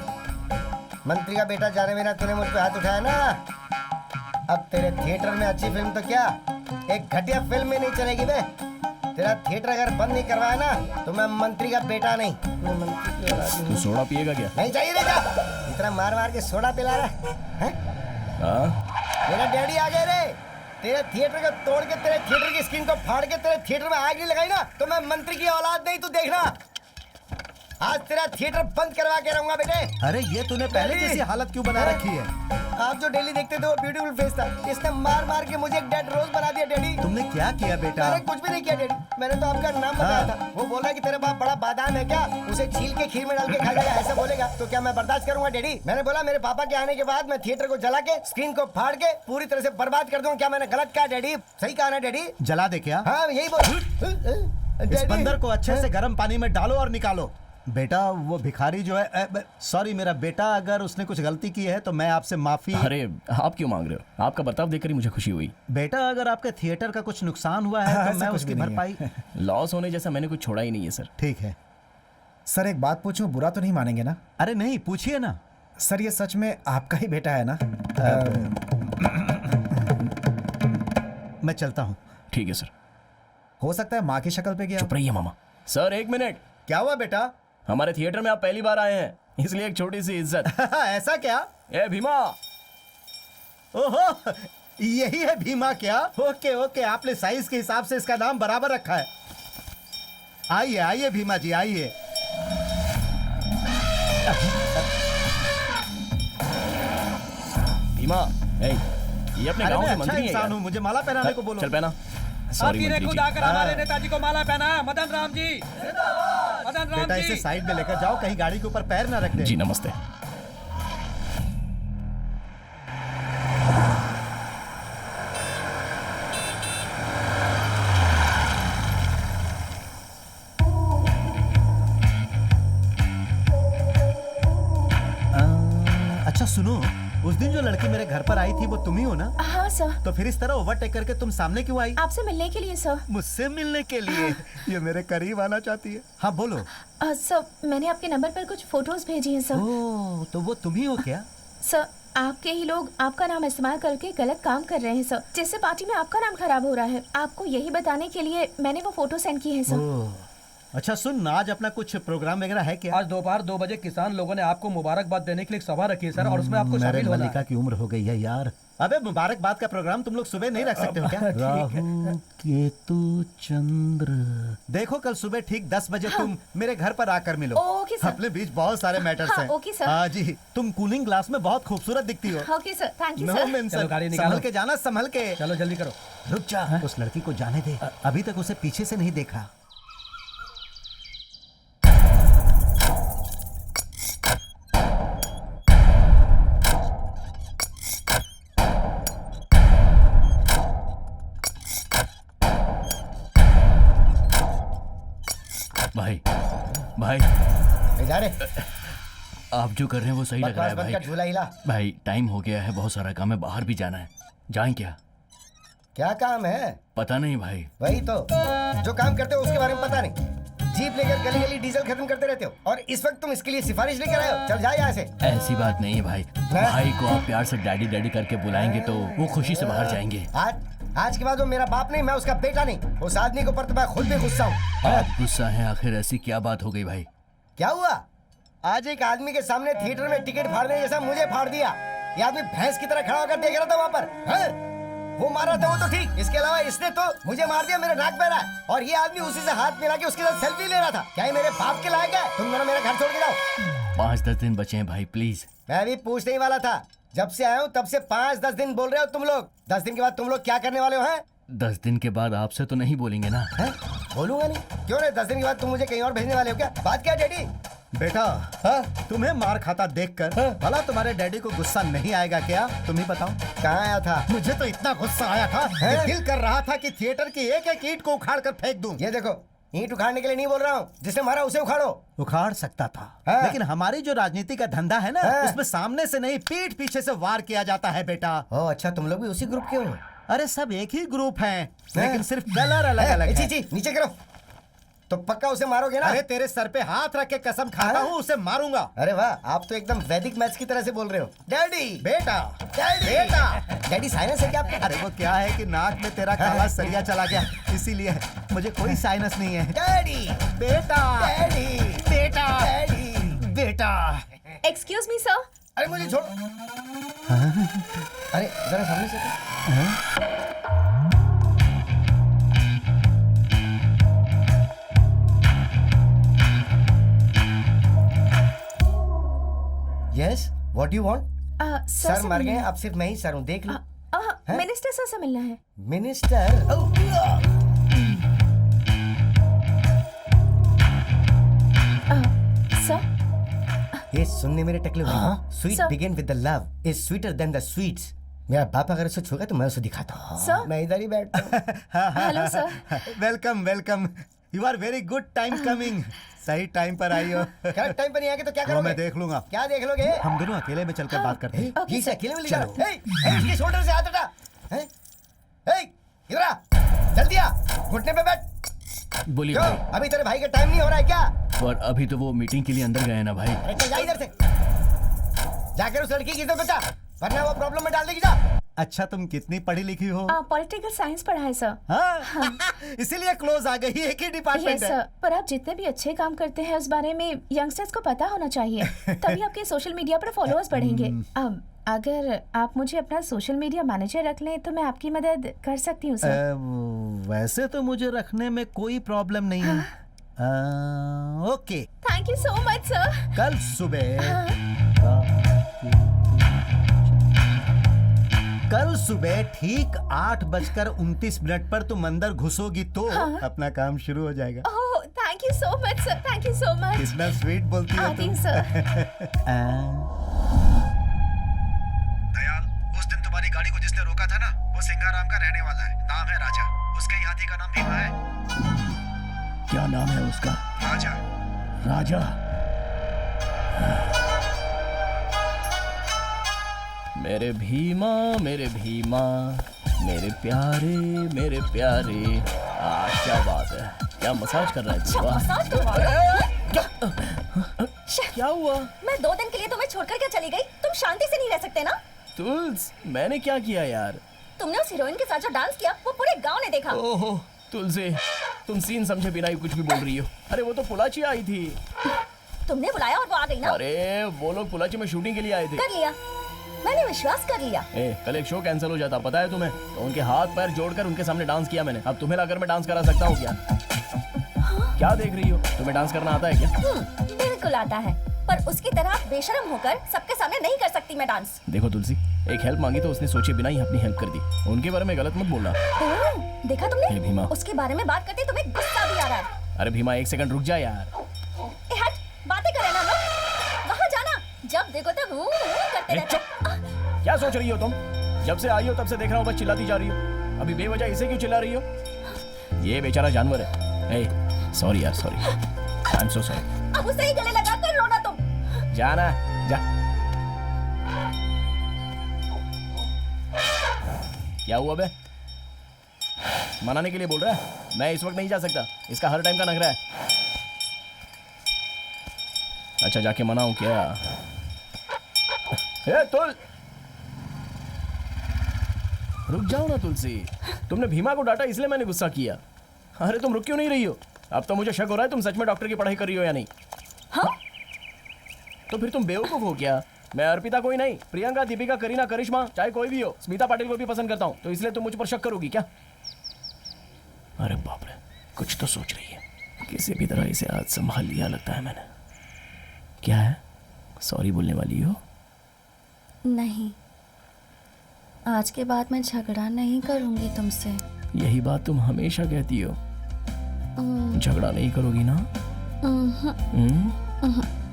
मंत्री का बेटा जाने बिना तूने मुझ पे हाथ उठाया ना, अब तेरे थिएटर में अच्छी फिल्म तो क्या, एक घटिया फिल्म में नहीं चलेगी बे। तेरा थिएटर अगर बंद नहीं करवाया ना तो मैं मंत्री का बेटा नहीं, मैं मंत्री की औलाद तू हूँ। सोडा पिएगा क्या? नहीं चाहिए बेटा, इतना मार मार के सोडा पिला रहा है? हाँ? मेरा डैडी आ गए रे। तेरे थिएटर को तोड़ के, तेरे थिएटर की स्क्रीन को फाड़ के तेरे थिएटर में आग नहीं लगाई ना तो मैं मंत्री की औलाद नहीं, तू देखना। आज तेरा थिएटर बंद करवा के रहूंगा बेटे। अरे ये तूने पहले जैसी हालत क्यों बना रखी है? आप जो डेली देखते थे वो ब्यूटीफुल फेस था, इसने मार मार के मुझे एक डेड रोज बना दिया डैडी। तुमने क्या किया बेटा? मैंने कुछ भी नहीं किया डैडी, मैंने तो आपका नाम बताया था। वो बोला कि तेरे बाप बड़ा बादाम है क्या, उसे छील के खीर में डाल के खा जाएगा, ऐसा बोलेगा तो क्या मैं बर्दाश्त करूंगा डैडी? मैंने बोला मेरे पापा के आने के बाद मैं थिएटर को जला के स्क्रीन को फाड़ के पूरी तरह से बर्बाद कर दूंगा। क्या मैंने गलत कहा डैडी? सही कहा ना डैडी? जला दे क्या? हाँ यही बोल। इस बंदर को अच्छे से गर्म पानी में डालो और निकालो। बेटा वो भिखारी जो है, सॉरी मेरा बेटा, अगर उसने कुछ गलती की है तो मैं आपसे माफी। अरे आप क्यों मांग रहे हो? आपका बर्ताव देखकर ही मुझे खुशी हुई। बेटा अगर आपके थिएटर का कुछ नुकसान हुआ है तो मैं उसकी भरपाई। लॉस होने जैसा मैंने कुछ छोड़ा ही नहीं है सर। ठीक है सर एक बात पूछूं, बुरा तो नहीं मानेंगे ना? अरे नहीं, पूछिए ना। सर ये सच में आपका ही बेटा है ना? मैं चलता हूँ। ठीक है सर। हो सकता है माँ की शक्ल पे गया। चुप रहिए मामा। सर एक मिनट। क्या हुआ बेटा? हमारे थिएटर में आप पहली बार आए हैं, इसलिए एक छोटी सी इज्जत। ऐसा क्या? ए भीमा। ओहो यही है भीमा क्या? ओके ओके, आपने साइज के हिसाब से इसका नाम बराबर रखा है। आइए आइए भीमा जी आइए। भीमा, ये अपने अरे गांव मैं के अच्छा मंत्री हैं इंसान यार। हूँ, मुझे माला पहनाने को बोलो। चल पहना। आप सॉरी ही ने मंत्री खुद जी। आकर हमारे नेताजी को माला पहनाया। मदन राम जी, मदन राम बेटा इसे जी। साइड में लेकर जाओ, कहीं गाड़ी के ऊपर पैर ना रख दे। जी नमस्ते। अच्छा सुनो, उस दिन जो लड़की मेरे घर पर आई थी वो तुम ही हो ना? हाँ सर। तो फिर इस तरह ओवरटेक करके तुम सामने क्यों आई? आपसे मिलने के लिए सर। मुझसे मिलने के लिए? ये मेरे करीब आना चाहती है। हाँ बोलो। सर मैंने आपके नंबर पर कुछ फोटोज भेजी हैं सर। ओह तो वो तुम ही हो क्या? सर आपके ही लोग आपका नाम इस्तेमाल करके गलत काम कर रहे हैं सर, जिससे पार्टी में आपका नाम खराब हो रहा है। आपको यही बताने के लिए मैंने वो फोटो सेंड की है सर। ओह अच्छा सुन, आज अपना कुछ प्रोग्राम वगैरह है क्या? आज दोपहर 2 बजे किसान लोगों ने आपको मुबारकबाद देने के लिए एक सभा रखी है सर, और उसमें आपको मेरे शामिल होना मल्लिका है। की उम्र हो गई है यार। अबे मुबारकबाद का प्रोग्राम तुम लोग सुबह नहीं रख सकते हो क्या? राहु केतु चंद्र। देखो कल सुबह ठीक 10 बजे तुम मेरे घर पर आकर मिलो। Okay sir. अपने बीच बहुत सारे मैटर्स हाँ, हैं। Okay sir. हाँ जी, तुम कूलिंग ग्लास में बहुत खूबसूरत दिखती हो। Okay sir, thank you know sir. Mention. चलो, गाड़ी निकालो। संभल के जाना, संभल के। चलो जल्दी करो। रुक जा, उस लड़की को जाने दे, अभी तक उसे पीछे से नहीं देखा। भाई भाई जा रे, आप जो कर रहे हैं वो सही लग रहा है बकवास बंद कर, भाई। झूला हिला। भाई टाइम हो गया है, बहुत सारा काम है, बाहर भी जाना है। जाएं क्या? क्या काम है? पता नहीं भाई। वही तो, जो काम करते हो उसके बारे में पता नहीं। जीप लेकर गली गली डीजल खत्म करते रहते हो, और इस वक्त तुम इसके लिए सिफारिश लेकर आए हो। चल जा यहाँ से। ऐसी बात नहीं है भाई। भाई को आप प्यार से डैडी डैडी करके बुलाएंगे तो वो खुशी से बाहर जाएंगे। आज के बाद वो मेरा बाप नहीं, मैं उसका बेटा नहीं। उस आदमी के ऊपर तो मैं खुद भी गुस्सा हूँ। आप गुस्सा हैं? आखिर ऐसी क्या बात हो गई भाई? क्या हुआ? आज एक आदमी के सामने थिएटर में टिकट फाड़ने जैसा मुझे फाड़ दिया। ये आदमी भैंस की तरह खड़ा होकर देख रहा था वहाँ पर। वो मारा था वो तो ठीक, इसके अलावा इसने तो मुझे मार दिया, मेरे नाक बह रहा है। और ये आदमी उसी से हाथ मिला के उसके साथ सेल्फी ले रहा था। क्या ये मेरे बाप के लायक है? तुम दोनों मेरा घर छोड़ के जाओ। 5-10 दिन बचे हैं भाई, प्लीज। मैं भी पूछने ही वाला था, जब से आया हूँ तब से 5-10 दिन बोल रहे हो तुम लोग। 10 दिन के बाद तुम लोग क्या करने वाले हो? हैं 10 दिन के बाद आपसे तो नहीं बोलेंगे ना? बोलूंगा नहीं, क्यों नहीं? 10 दिन के बाद तुम मुझे कहीं और भेजने वाले हो क्या? बात क्या डैडी? बेटा तुम्हें मार खाता देखकर भला तुम्हारे डैडी को गुस्सा नहीं आएगा क्या? तुम ही बताओ। कहाँ आया था? मुझे तो इतना गुस्सा आया था कि दिल कर रहा था कि थिएटर की एक एक ईंट को उखाड़ कर फेंक दूं। ये देखो, ईंट उखाड़ने के लिए नहीं बोल रहा हूँ, जिसने मारा उसे उखाड़ो। उखाड़ सकता था, लेकिन हमारी जो राजनीति का धंधा है ना, उसमें सामने से नहीं पीठ पीछे से वार किया जाता है बेटा। ओह अच्छा, तुम लोग भी उसी ग्रुप के हो? अरे सब एक ही ग्रुप हैं, लेकिन सिर्फ कलर अलग अलग है। जी नीचे करो। तो पक्का उसे मारोगे ना? अरे तेरे सर पे हाथ रख के कसम खाता हूँ उसे मारूंगा। अरे वाह, आप तो एकदम वैदिक मैथ्स की तरह से बोल रहे हो। डैडी बेटा, डैडी बेटा। डैडी साइनस है क्या आपको? अरे वो क्या है कि नाक में तेरा काला सरिया चला गया, इसीलिए। मुझे कोई साइनस नहीं है। डैडी बेटा, डैडी बेटा, डैडी बेटा। Excuse me sir. अरे मुझे छोड़। अरे जरा सामने से। What you want? Sir sir से मर गए, मिलना है। अब सिर्फ मैं ही सर हूँ, देख लो। हैं? मिनिस्टर सर से मिलना है। मिनिस्टर? सर ये सुनने मेरे टकले हुए। Sweet Sir. Begin with the love is sweeter than the sweets. मेरा बाप अगर उसे छूगा तो मैं उसे दिखाता हूँ। Sir. मैं इधर ही बैठता हूँ। Hello sir. Welcome welcome, you are very good time coming. सही टाइम पर आई हो। करेक्ट टाइम पर नहीं आके तो क्या वो करोगे? मैं देख लूंगा। क्या देख लोगे? हम दोनों अकेले में चलकर बात करते हैं। Okay, ये से sir. अकेले में ले जाओ। इसके शोल्डर से हाथ हटा। हैं? इधर आ, जल्दी आ, घुटने पे बैठ। बोलिए क्यों? भाई। अभी तेरे भाई का टाइम नहीं हो रहा है क्या? पर अभी तो वो मीटिंग के लिए अंदर गए ना भाई। अरे चल जा इधर से, जाकर उस लड़की की इज्जत बचा, वरना वो प्रॉब्लम में डाल देगी। जा। अच्छा, तुम कितनी पढ़ी लिखी हो? पॉलिटिकल साइंस पढ़ा है सर। हाँ? इसीलिए क्लोज आ गई, एक ही डिपार्टमेंट यस है। सर, पर आप जितने भी अच्छे काम करते हैं उस बारे में यंगस्टर्स को पता होना चाहिए, तभी आपके सोशल मीडिया पर फॉलोअर्स बढ़ेंगे। अब अगर आप मुझे अपना सोशल मीडिया मैनेजर रख लें तो मैं आपकी मदद कर सकती हूँ सर। वैसे तो मुझे रखने में कोई प्रॉब्लम नहीं है। Okay, thank you so much sir. कल सुबह ठीक 8:29 पर तुम अंदर घुसोगी तो अपना काम शुरू हो जाएगा। Oh thank you so much sir, thank you so much. कितना स्वीट बोलती हो आती तुम। हूँ सर। दयाल, उस दिन तुम्हारी गाड़ी को जिसने रोका था ना, वो सिंगाराम का रहने वाला है। नाम है राजा। उसके ही हाथी का नाम भीमा है। क्या नाम है उसका? राजा। राजा। मेरे भीमा, मेरे भीमा, मेरे प्यारे, मेरे प्यारे। क्या बात है, क्या मसाज कर रहा है तू? वाह। मसाज करवा रहा है? क्या हुआ? मैं 2 दिन के लिए तुम्हें छोड़कर क्या चली गई? तुम शांति से नहीं रह सकते ना? तुल्स, मैंने क्या किया यार? तुमने उस हीरोइन के साथ जो डांस किया वो पूरे गांव ने देखा। ओहो तुलसी, तुम सीन समझे बिना ही कुछ भी बोल रही हो। अरे वो तो पुलाची आई थी। तुमने बुलाया और वो आ गई ना? अरे वो लोग पुलाची में शूटिंग के लिए आए थे। कर लिया, मैंने विश्वास कर लिया। कल एक शो कैंसिल हो जाता, पता है तुम्हें? तो उनके हाथ पैर जोड़कर उनके सामने डांस किया मैंने। अब तुम्हें लाकर मैं डांस करा सकता हूँ क्या? क्या देख रही हो? तुम्हें डांस करना आता है क्या? बिल्कुल आता है, पर उसकी तरह बेशरम होकर सबके सामने नहीं कर सकती मैं डांस। देखो तुलसी, एक हेल्प मांगी तो उसने सोचे बिना ही अपनी हेल्प कर दी। उनके बारे में गलत मत बोलना। देखा तुमने? हे भीमा। उसके बारे में बात करते तुम्हें गुस्सा भी आ रहा है। अरे भीमा, एक सेकंड रुक जा यार। हट, बातें करें ना लोग। वहाँ जाना, जब देखो तब करते रहते। क्या सोच रही हो तुम? जब से आई हो तब से देख रहा हूँ बस चिल्लाती जा रही हो। अभी बेवजह इसे क्यों चिल्ला रही हो? ये बेचारा जानवर है। सॉरी यार, sorry. I am so sorry. अब उसे ही गले लगा कर रोना तुम। जाना, जा। क्या हुआ बे? मनाने के लिए बोल रहा है? मैं इस वक्त नहीं जा सकता, इसका हर टाइम का नखरा है। अच्छा जाके मनाऊं क्या? तुल, रुक जाओ ना तुलसी। तुमने भीमा को डांटा इसलिए मैंने गुस्सा किया। अरे तुम रुक क्यों नहीं रही हो? अब तो मुझे शक हो रहा है तुम सच में डॉक्टर की पढ़ाई कर रही हो या नहीं। हाँ? तो फिर तुम बेवकूफ हो क्या? मैं अर्पिता कोई नहीं, प्रियंका, दीपिका, करीना, करिश्मा, चाहे कोई भी हो, स्मिता पाटिल को भी पसंद करता हूँ, तो इसलिए तुम मुझ पर शक करोगी क्या? अरे बाप रे, कुछ तो सोच रही है। किसी भी तरह इसे आज संभाल लिया लगता है मैंने। क्या है, सॉरी बोलने वाली हो? नहीं, आज के बाद मैं झगड़ा नहीं करूंगी तुमसे। यही बात तुम हमेशा कहती हो। झगड़ा नहीं करोगी ना?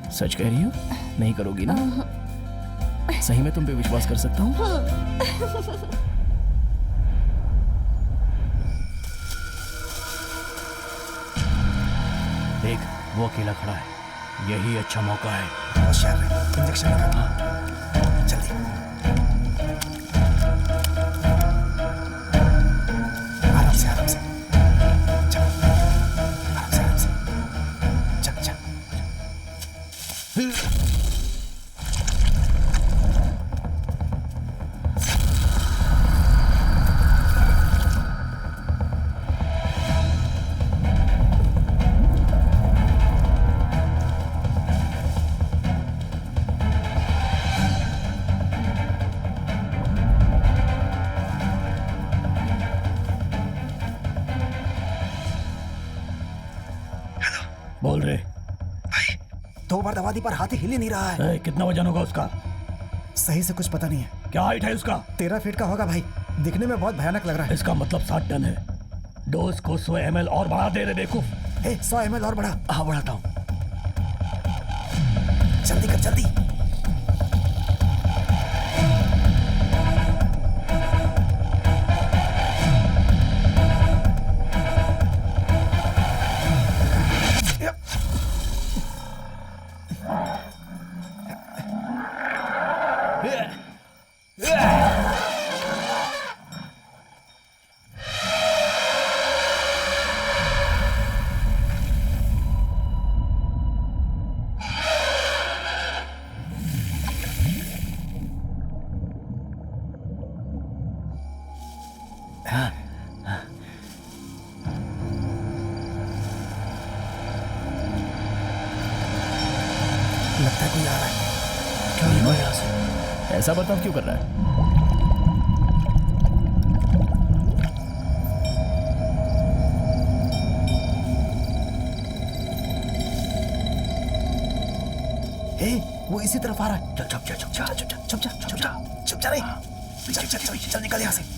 सच कह रही हो? नहीं करोगी ना? सही में तुम पे विश्वास कर सकता हूँ? देख, वो अकेला खड़ा है, यही अच्छा मौका है। होशियार रहे, इंजेक्शन लगा। जल्दी। आराम से, आराम से। चल, आराम से, आराम से। चल, चल। बोल रहे। भाई, 2 बार दवा दी पर हाथ हिल ही नहीं रहा है। कितना वजन होगा उसका? सही से कुछ पता नहीं है। क्या हाइट है उसका? 13 फीट का होगा भाई, दिखने में बहुत भयानक लग रहा है। इसका मतलब 60 टन है। डोज को 100 ml और बढ़ा दे रे बेवकूफ। 100 ml और बढ़ा। हाँ बढ़ाता हूँ। जल्दी कर जल्दी। लगता है कोई आ रहा है। क्या हुआ यहाँ से? ऐसा बर्ताव क्यों कर रहा है? हे, वो इसी तरफ आ रहा है। चल चुप जा चुप जा चुप जा चुप जा चुप जा चुप जा रे। चल चल चल चल निकल यहाँ से।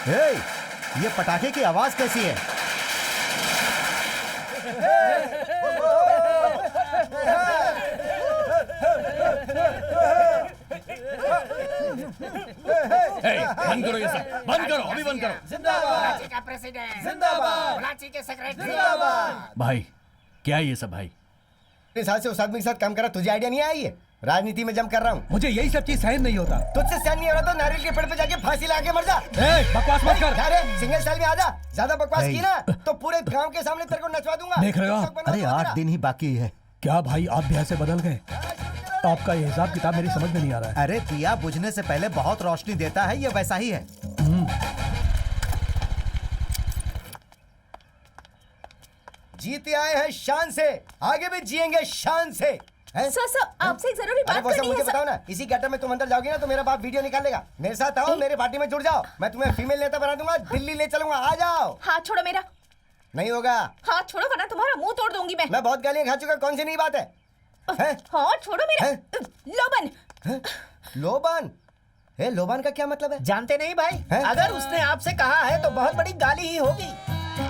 हे, ये पटाखे की आवाज कैसी है? बंद करो ये सब, बंद करो, अभी बंद करो। जिंदाबाद का प्रेसिडेंट, जिंदाबाद कराची के सेक्रेटरी, जिंदाबाद। भाई क्या है ये सब भाई? इतने साल से उस आदमी के साथ काम कर रहा, तुझे आइडिया नहीं आई है? राजनीति में जम कर रहा हूँ। मुझे यही सब चीज सहन नहीं होता। तुझसे सहन नहीं हो रहा तो नारियल के पेड़ पे जाके फांसी लगा के मर जा। बकवास मत कर। क्या रे, सिंगल स्टाइल में आ जा। ज्यादा बकवास की ना तो पूरे गांव के सामने तेरे को नचवा दूंगा। देख रहे हो आप? अरे 8 दिन ही बाकी है। क्या भाई आप भी ऐसे बदल गए? आपका ये हिसाब किताब मेरी समझ में नहीं आ रहा है। अरे दिया बुझने से पहले बहुत रोशनी देता है, ये वैसा ही है। जीते आए हैं शान से, आगे भी जिएंगे शान से। सर आपसे एक जरूरी अरे बात वो सब करनी है मुझे सर। बताओ ना, इसी गटर में तुम अंदर जाओगी ना तो मेरा बाप वीडियो निकालेगा। मेरे साथ आओ, मेरे पार्टी में जुड़ जाओ, मैं तुम्हें फीमेल नेता बना दूंगा, दिल्ली ले चलूंगा। आ जाओ। हाथ छोड़ो मेरा, नहीं होगा। हाथ छोड़ो वरना तुम्हारा मुंह तोड़ दूंगी मैं बहुत गालियां खा चुका, कौन सी नई बात है? हाथ छोड़ो मेरा। लोबन। लोबान? लोबान का क्या मतलब है? जानते नहीं भाई? अगर उसने आपसे कहा है तो बहुत बड़ी गाली ही होगी।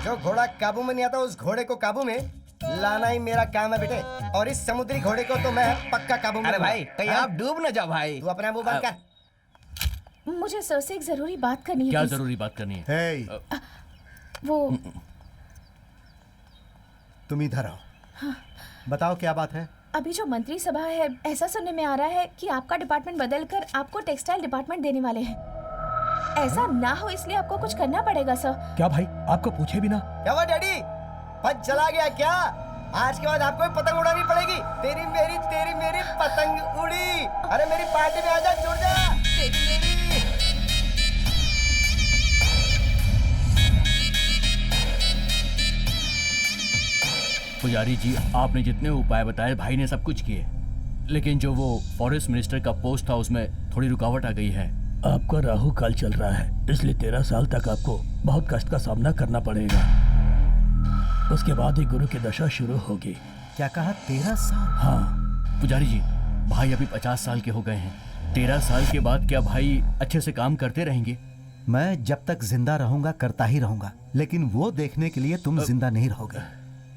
जो घोड़ा काबू में नहीं आता उस घोड़े को काबू में लाना ही मेरा काम है बेटे, और इस समुद्री घोड़े को तो मैं पक्का काबू में। अरे भाई कहीं आप डूब न जाओ भाई। तू अपना मुंह बंद कर। मुझे सर से एक जरूरी बात करनी है। क्या please। जरूरी बात करनी है? हे, वो तुम इधर आओ। बताओ क्या बात है? अभी जो मंत्री सभा है, ऐसा सुनने में आ रहा है कि आपका डिपार्टमेंट बदलकर आपको टेक्सटाइल डिपार्टमेंट देने वाले हैं। ऐसा ना हो इसलिए आपको कुछ करना पड़ेगा सर। क्या भाई आपको पूछे भी ना? क्या हुआ डैडी, पद चला गया क्या? आज के बाद आपको भी पतंग उड़ानी पड़ेगी। तेरी मेरी पतंग उड़ी। अरे मेरी पार्टी में आजा, जुड़ जा। तेरी मेरी। पुजारी जी, आपने जितने उपाय बताए भाई ने सब कुछ किए, लेकिन जो वो फॉरेस्ट मिनिस्टर का पोस्ट था उसमें थोड़ी रुकावट आ गई है। आपका राहु काल चल रहा है, इसलिए 13 साल तक आपको बहुत कष्ट का सामना करना पड़ेगा। उसके बाद ही गुरु की दशा शुरू होगी। क्या कहा? 13 साल? हाँ पुजारी जी, भाई अभी 50 साल के हो गए हैं। 13 साल के बाद क्या भाई अच्छे से काम करते रहेंगे? मैं जब तक जिंदा रहूंगा करता ही रहूंगा, लेकिन वो देखने के लिए तुम जिंदा नहीं रहोगे।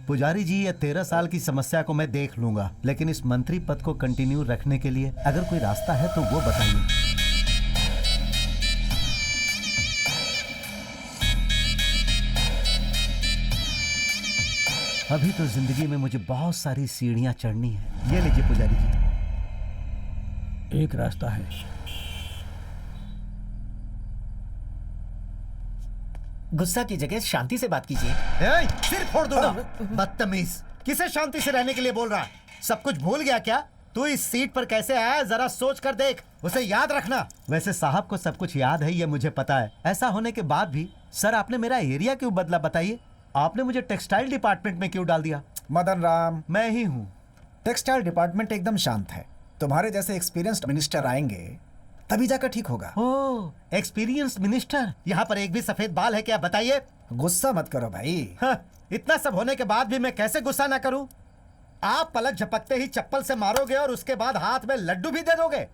पुजारी जी, ये 13 साल की समस्या को मैं देख लूंगा, लेकिन इस मंत्री पद को कंटिन्यू रखने के लिए अगर कोई रास्ता है तो वो बताइए। अभी तो जिंदगी में मुझे बहुत सारी सीढ़ियां चढ़नी है। ये लीजिए पुजारी जी। एक रास्ता है। गुस्सा की जगह शांति से बात कीजिए। सिर फोड़ दूंगा, बदतमीज। किसे शांति से रहने के लिए बोल रहा है? सब कुछ भूल गया क्या? तू इस सीट पर कैसे आया जरा सोच कर देख, उसे याद रखना। वैसे साहब को सब कुछ याद है, ये मुझे पता है। ऐसा होने के बाद भी सर आपने मेरा एरिया क्यों बदला बताइए? आपने मुझे टेक्सटाइल डिपार्टमेंट में क्यों डाल दिया? मदन राम, मैं ही हूँ। टेक्सटाइल डिपार्टमेंट एकदम शांत है। तुम्हारे जैसे एक्सपीरियंस्ड मिनिस्टर आएंगे तभी जाकर ठीक होगा। ओह, एक्सपीरियंस मिनिस्टर। यहाँ पर एक भी सफेद बाल है क्या बताइए? गुस्सा मत करो भाई। हाँ, इतना सब होने के बाद भी मैं कैसे गुस्सा ना करूं? आप पलक झपकते ही चप्पल से मारोगे और उसके बाद हाथ में लड्डू भी दे दोगे।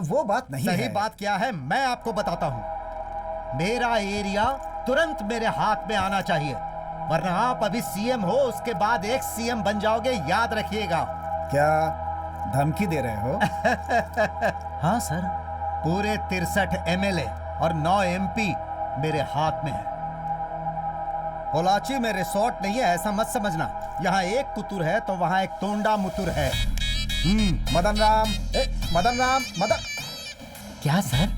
वो बात नहीं है। सही बात क्या है मैं आपको बताता हूँ। मेरा एरिया तुरंत मेरे हाथ में आना चाहिए, वरना आप अभी सीएम हो, उसके बाद एक सीएम बन जाओगे, याद रखिएगा। क्या धमकी दे रहे हो? हाँ सर, पूरे 63 एमएलए और 9 एमपी मेरे हाथ में है। पोलाची में रिसोर्ट नहीं है ऐसा मत समझना। यहाँ एक कुतुर है तो वहाँ एक तोंडा मुतुर है। मदन राम, मदन राम, मदन। क्या सर,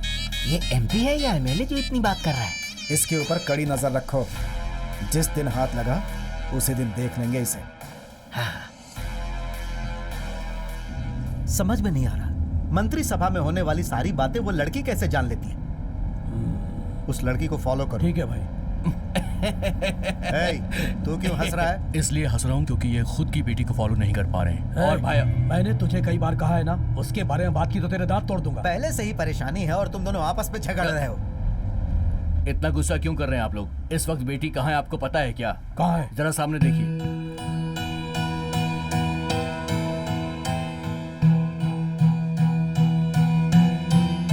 ये एमपी है या एमएलए जो इतनी बात कर रहा है? इसके ऊपर कड़ी नजर रखो। जिस दिन हाथ लगा उसी दिन देख लेंगे इसे। हाँ। समझ में नहीं आ रहा, मंत्री सभा में होने वाली सारी बातें वो लड़की कैसे जान लेती है? उस लड़की को फॉलो करो। ठीक है भाई। तू क्यों हंस रहा है? इसलिए हंस रहा हूँ क्योंकि ये खुद की बेटी को फॉलो नहीं कर पा रहे हैं। और भाई मैंने तुझे कई बार कहा है ना, उसके बारे में बात की तो तेरे दांत तोड़ दूंगा। पहले से ही परेशानी है और तुम दोनों आपस में झगड़ रहे हो। इतना गुस्सा क्यों कर रहे हैं आप लोग? इस वक्त बेटी कहाँ है आपको पता है क्या? कहाँ है? जरा सामने देखिए।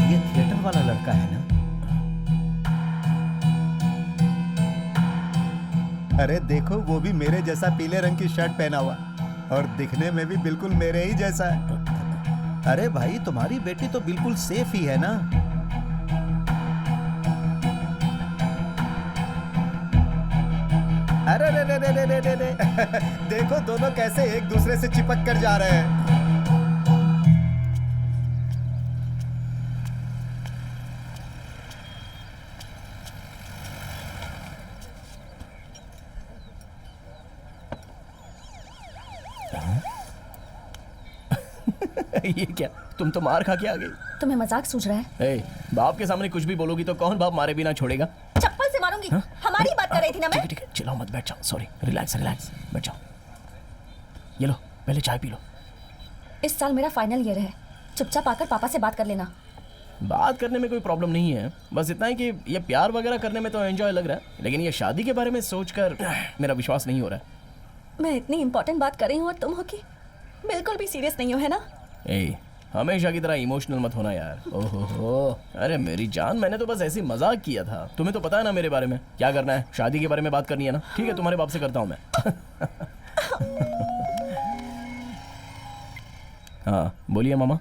ये थिएटर वाला लड़का है ना? अरे देखो, वो भी मेरे जैसा पीले रंग की शर्ट पहना हुआ और दिखने में भी बिल्कुल मेरे ही जैसा है। अरे भाई, तुम्हारी बेटी तो बिल्कुल सेफ ही है ना? अरे रे रे रे रे रे रे। देखो दोनों कैसे एक दूसरे से चिपक कर जा रहे हैं। ये क्या, तुम तो मार खा के आ गई। तुम्हें मजाक सूझ रहा है? ए, बाप के सामने कुछ भी बोलोगी तो कौन बाप मारे बिना छोड़ेगा? चप्पल से मारूंगी। हमारी बात कर रही थी ना मैं। ठीक है, चिल्लाओ मत, बैठ जाओ। सॉरी, रिलैक्स रिलैक्स, बैठ जाओ। ये लो, पहले चाय पी लो। इस साल मेरा फाइनल ईयर है, चुपचाप आकर पापा से बात कर लेना। बात करने में कोई प्रॉब्लम नहीं है, बस इतना है कि ये प्यार वगैरह करने में तो एंजॉय लग रहा है, लेकिन ये शादी के बारे में सोचकर मेरा विश्वास नहीं हो रहा है। मैं इतनी इंपॉर्टेंट बात कर रही हूँ और तुम हो कि बिल्कुल भी सीरियस नहीं हो, है ना? ए, हमेशा की तरह इमोशनल मत होना यार। ओहो, अरे मेरी जान, मैंने तो बस ऐसे ही मजाक किया था। तुम्हें तो पता है ना मेरे बारे में क्या करना है, शादी के बारे में बात करनी है ना। ठीक है, तुम्हारे बाप से करता हूँ मैं। हाँ बोलिए मामा।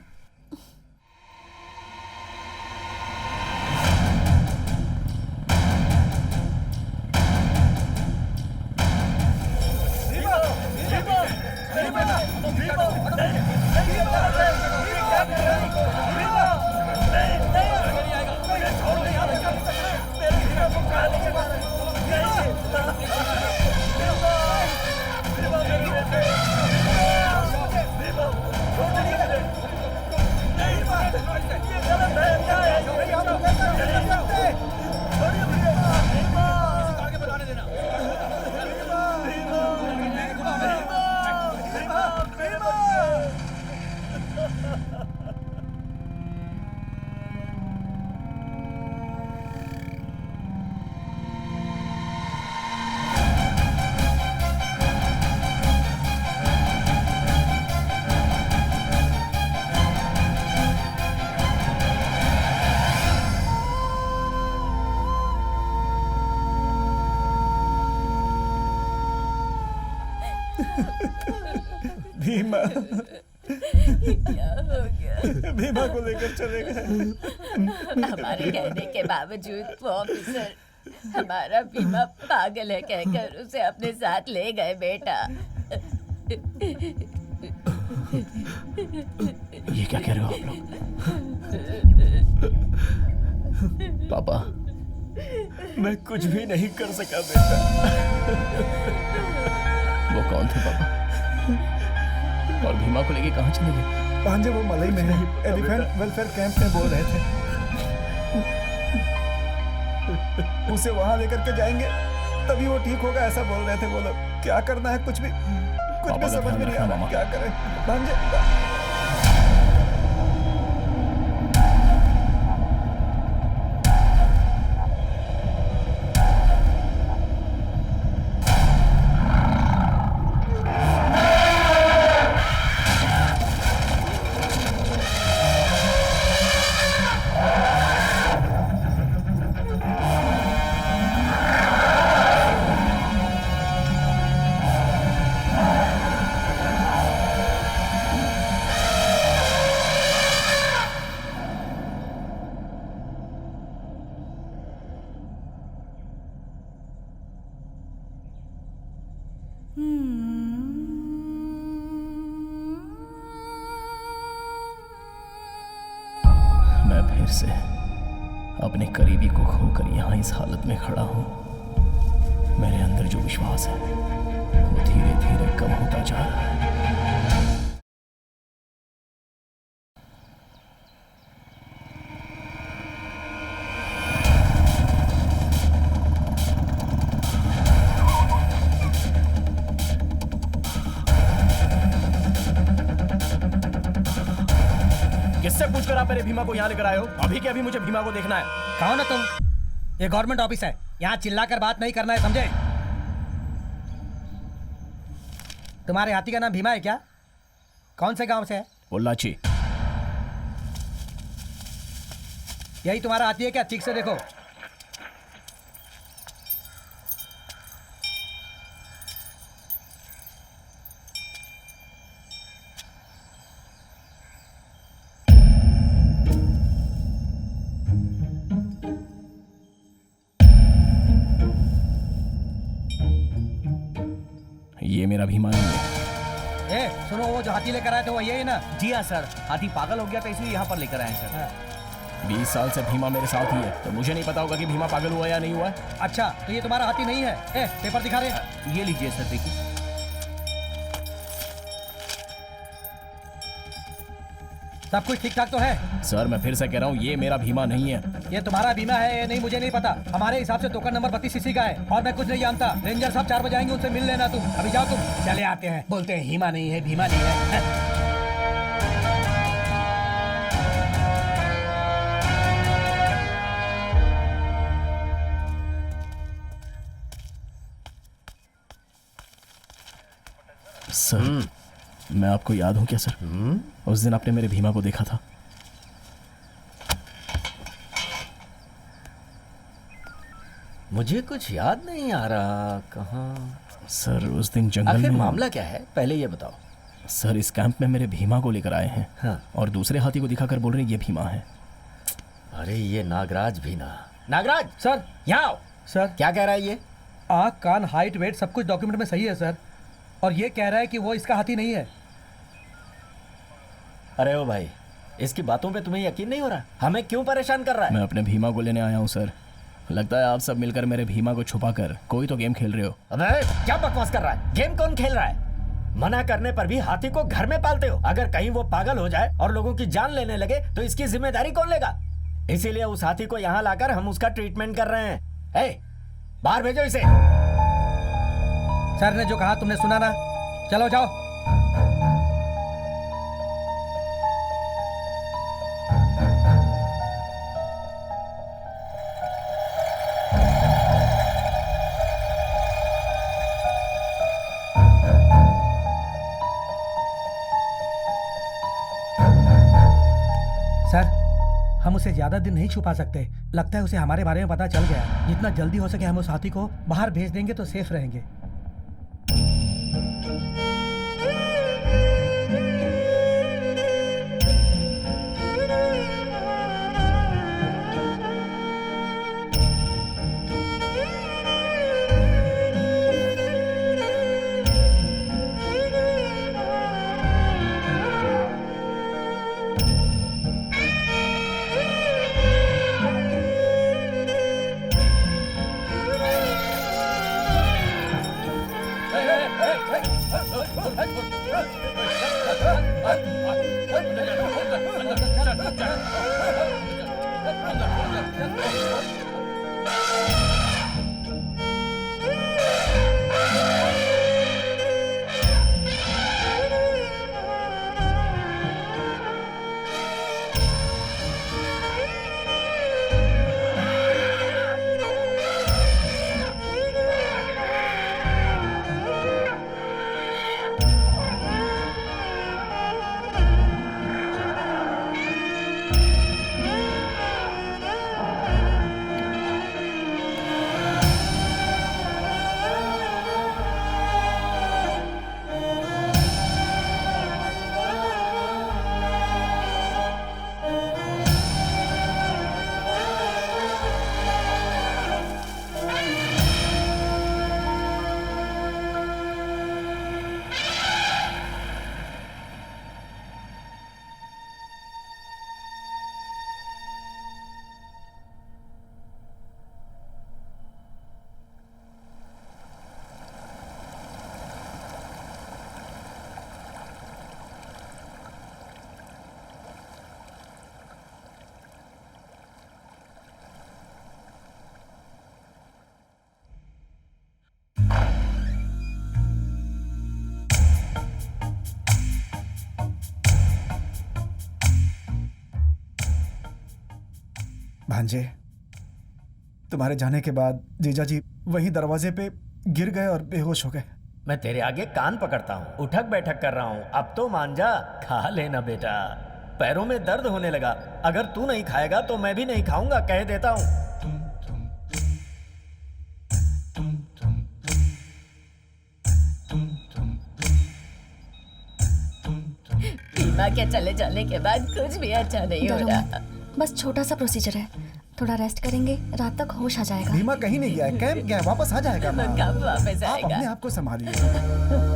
भीमा, क्या हो गया? भीमा को लेकर चले गए। हमारे कहने के बावजूद वो ऑफिसर हमारा बीमा पागल है कहकर उसे अपने साथ ले गए। बेटा, ये क्या कह रहे हो आप लोग? पापा, मैं कुछ भी नहीं कर सका बेटा। वो कौन थे पापा? और भीमा को लेके कहाँ चले गए? भांजे वो मलई में है, एलिफेंट वेलफेयर कैंप में बोल रहे थे। उसे वहां लेकर के जाएंगे तभी वो ठीक होगा, ऐसा बोल रहे थे वो लोग। क्या करना है कुछ भी समझ में नहीं आ रहा, क्या करें भांजे। मैं फिर से अपने करीबी को खोकर यहाँ इस हालत में खड़ा हूँ। मेरे अंदर जो विश्वास है वो धीरे धीरे कम होता जा रहा है। किससे पूछकर आप मेरे भीमा को यहाँ लेकर आए हो? अभी के अभी मुझे भीमा को देखना है। कहो ना तुम, ये गवर्नमेंट ऑफिस है, यहाँ चिल्लाकर बात नहीं करना है, समझे? तुम्हारे हाथी का नाम भीमा है क्या? कौन से गांव से है? पोल्लाची। यही तुम्हारा हाथी है क्या? ठीक से देखो। ये मेरा भीमा नहीं है। ए, सुनो, वो जो हाथी लेकर आए थे वो यही ना? जी हाँ सर, हाथी पागल हो गया था इसलिए यहाँ पर लेकर आए हैं सर। 20 साल से भीमा मेरे साथ ही है, तो मुझे नहीं पता होगा कि भीमा पागल हुआ या नहीं हुआ। अच्छा, तो ये तुम्हारा हाथी नहीं है? ए, पेपर दिखा रहे। ये लीजिए सर, देखिए। सब कुछ ठीक ठाक तो है? सर मैं फिर से कह रहा हूँ, ये मेरा भीमा नहीं है। ये तुम्हारा बीमा है ये नहीं, मुझे नहीं पता। हमारे हिसाब से टोकन नंबर 32 सीसी का है और मैं कुछ नहीं जानता। रेंजर साहब 4 बजे आएंगे, उनसे मिल लेना तुम। अभी जाओ तुम। चले आते हैं, बोलते हैं हीमा नहीं है, भीमा नहीं है। सर मैं आपको याद हूँ क्या सर? उस दिन आपने मेरे भीमा को देखा था। मुझे कुछ याद नहीं आ रहा। कहाँ? सर उस दिन जंगल आखिर में। मामला क्या है पहले ये बताओ। सर इस कैंप में मेरे भीमा को लेकर आए हैं। हाँ। और दूसरे हाथी को दिखाकर बोल रहे हैं ये भीमा है। अरे ये नागराज भी ना। नागराज सर, यहाँ आओ। सर क्या कह रहा है ये? आँख कान हाइट वेट सब कुछ डॉक्यूमेंट में सही है सर, और ये कह रहा है कि वो इसका हाथी नहीं है। अरे ओ भाई, इसकी बातों पे तुम्हें यकीन नहीं हो रहा? हमें क्यों परेशान कर रहा है? मैं अपने भीमा को लेने आया हूँ सर। लगता है आप सब मिलकर मेरे भीमा को छुपाकर कोई तो गेम खेल रहे हो। अबे क्या बकवास कर रहा है? गेम कौन खेल रहा है? मना करने पर भी हाथी को घर में पालते हो। अगर कहीं वो पागल हो जाए और लोगों की जान लेने लगे तो इसकी जिम्मेदारी कौन लेगा? इसीलिए उस हाथी को यहाँ लाकर हम उसका ट्रीटमेंट कर रहे हैं। ए, बाहर भेजो इसे। सर ने जो कहा तुमने सुना ना? चलो जाओ। सर हम उसे ज्यादा दिन नहीं छुपा सकते। लगता है उसे हमारे बारे में पता चल गया। जितना जल्दी हो सके हम उस हाथी को बाहर भेज देंगे तो सेफ रहेंगे। भांजे, तुम्हारे जाने के बाद जीजा जी वहीं दरवाजे पे गिर गए और बेहोश हो गए। मैं तेरे आगे कान पकड़ता हूँ, उठक बैठक कर रहा हूँ, अब तो मान जा, खा लेना बेटा। पैरों में दर्द होने लगा, अगर तू नहीं खाएगा तो मैं भी नहीं खाऊंगा, कह देता हूँ। बीमा के चले जाने के बाद कुछ भी अच्छा नहीं हो डरो रहा। मत, बस छोटा सा प्रोसीजर है, थोड़ा रेस्ट करेंगे, रात तक होश आ जाएगा। भीमा कहीं नहीं गया है, कैंप गया है, वापस आ जाएगा माँ। कब वापस आप आएगा? अपने आप को संभालिए।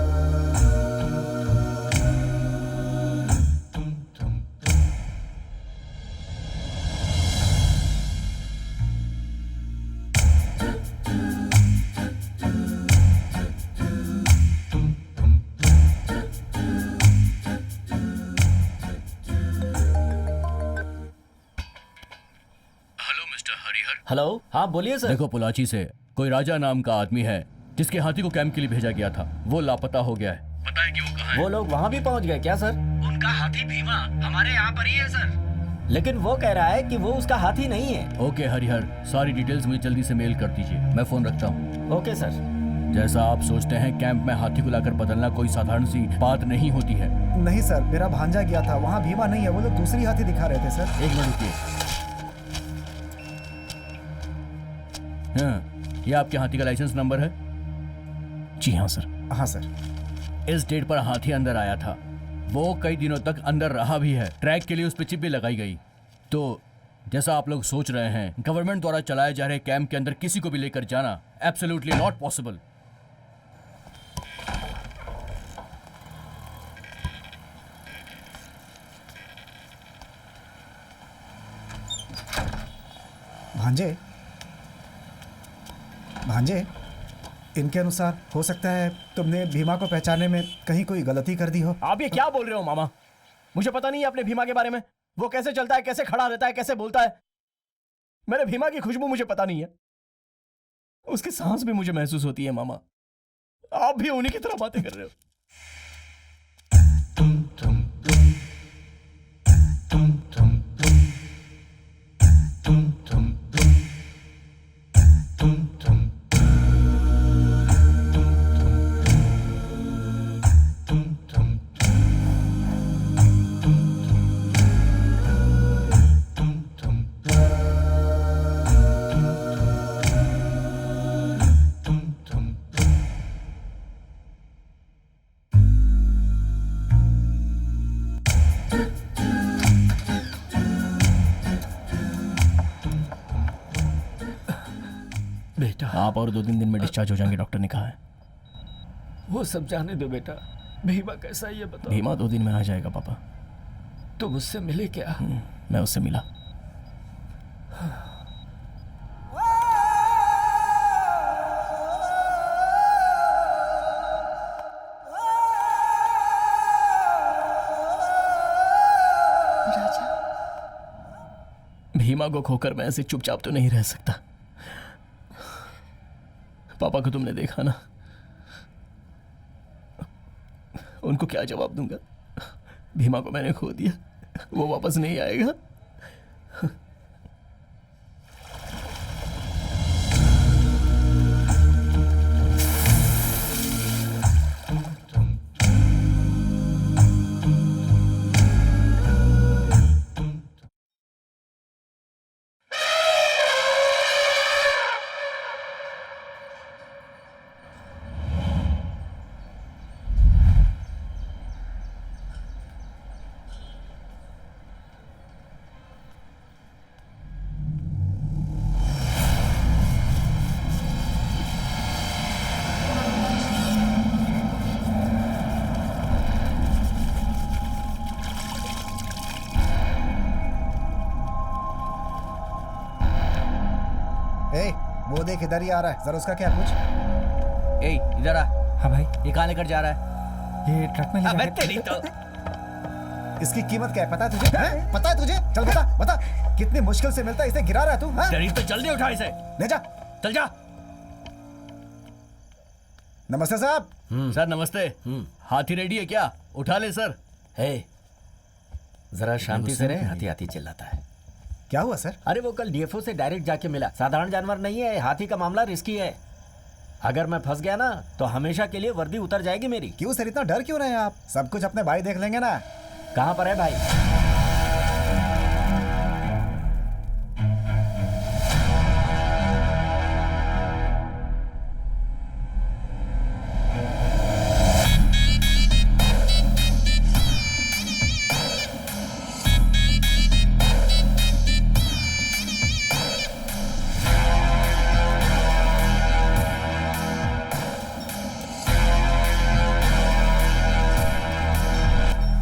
हेलो, हाँ बोलिए सर। देखो, पोलाची से कोई राजा नाम का आदमी है जिसके हाथी को कैंप के लिए भेजा गया था, वो लापता हो गया है। पता है कि वो कहाँ है? वो लोग वहाँ भी पहुँच गए क्या सर? उनका हाथी भीमा हमारे यहाँ पर ही है सर। लेकिन वो कह रहा है कि वो उसका हाथी नहीं है। ओके हरिहर, सारी डिटेल्स मुझे जल्दी से मेल कर दीजिए, मैं फोन रखता हूँ। Okay sir. जैसा आप सोचते हैं, कैंप में हाथी को लाकर बदलना कोई साधारण सी बात नहीं होती है। नहीं सर, मेरा भांजा गया था, वहाँ भीमा नहीं है, वो लोग दूसरी हाथी दिखा रहे थे सर। एक मिनट रुकिए। हाँ, ये आपके हाथी का लाइसेंस नंबर है? जी हाँ सर। हाँ सर। इस डेट पर हाथी अंदर आया था, वो कई दिनों तक अंदर रहा भी है, ट्रैक के लिए उस पर चिप भी लगाई गई। तो जैसा आप लोग सोच रहे हैं, गवर्नमेंट द्वारा चलाए जा रहे कैंप के अंदर किसी को भी लेकर जाना एब्सोल्युटली नॉट पॉसिबल। भांजे, भांजे, इनके अनुसार हो सकता है तुमने भीमा को पहचानने में कहीं कोई गलती कर दी हो। आप ये क्या बोल रहे हो मामा? मुझे पता नहीं है अपने भीमा के बारे में। वो कैसे चलता है, कैसे खड़ा रहता है, कैसे बोलता है। मेरे भीमा की खुशबू मुझे पता नहीं है, उसकी सांस भी मुझे महसूस होती है मामा। आप भी उन्हीं की तरह बातें कर रहे हो। बेटा, आप और 2-3 दिन में डिस्चार्ज हो जाएंगे, डॉक्टर ने कहा है। वो सब जाने दो बेटा, भीमा कैसा है ये बताओ। भीमा 2 दिन में आ जाएगा पापा। तुम उससे मिले क्या? मैं उससे मिला। राजा, भीमा को खोकर मैं ऐसे चुपचाप तो नहीं रह सकता। पापा को तुमने देखा ना, उनको क्या जवाब दूंगा? भीमा को मैंने खो दिया, वो वापस नहीं आएगा। वो देख इधर ही आ रहा है, जरा उसका क्या पूछ। ए इधर आ। हाँ भाई, ये कहाँ लेकर जा रहा है? ये ट्रक में ले अबे जाके- तेरी तो। इसकी कीमत क्या है पता है तुझे? हैं? पता है तुझे? चल बता बता, कितनी मुश्किल से मिलता है, इसे गिरा रहा है तू। हाँ? शरीर पे जल्दी उठा इसे। ले जा। चल जा। नमस्ते साहब। सर नमस्ते। हाथी रेडी है क्या? उठा ले सर। हे, जरा शांति से रहे, हाथी हाथी चिल्लाता है। क्या हुआ सर? अरे वो कल डीएफओ से डायरेक्ट जाके मिला। साधारण जानवर नहीं है, हाथी का मामला रिस्की है। अगर मैं फंस गया ना तो हमेशा के लिए वर्दी उतर जाएगी मेरी। क्यों सर, इतना डर क्यों रहे हैं आप? सब कुछ अपने भाई देख लेंगे ना। कहाँ पर है भाई?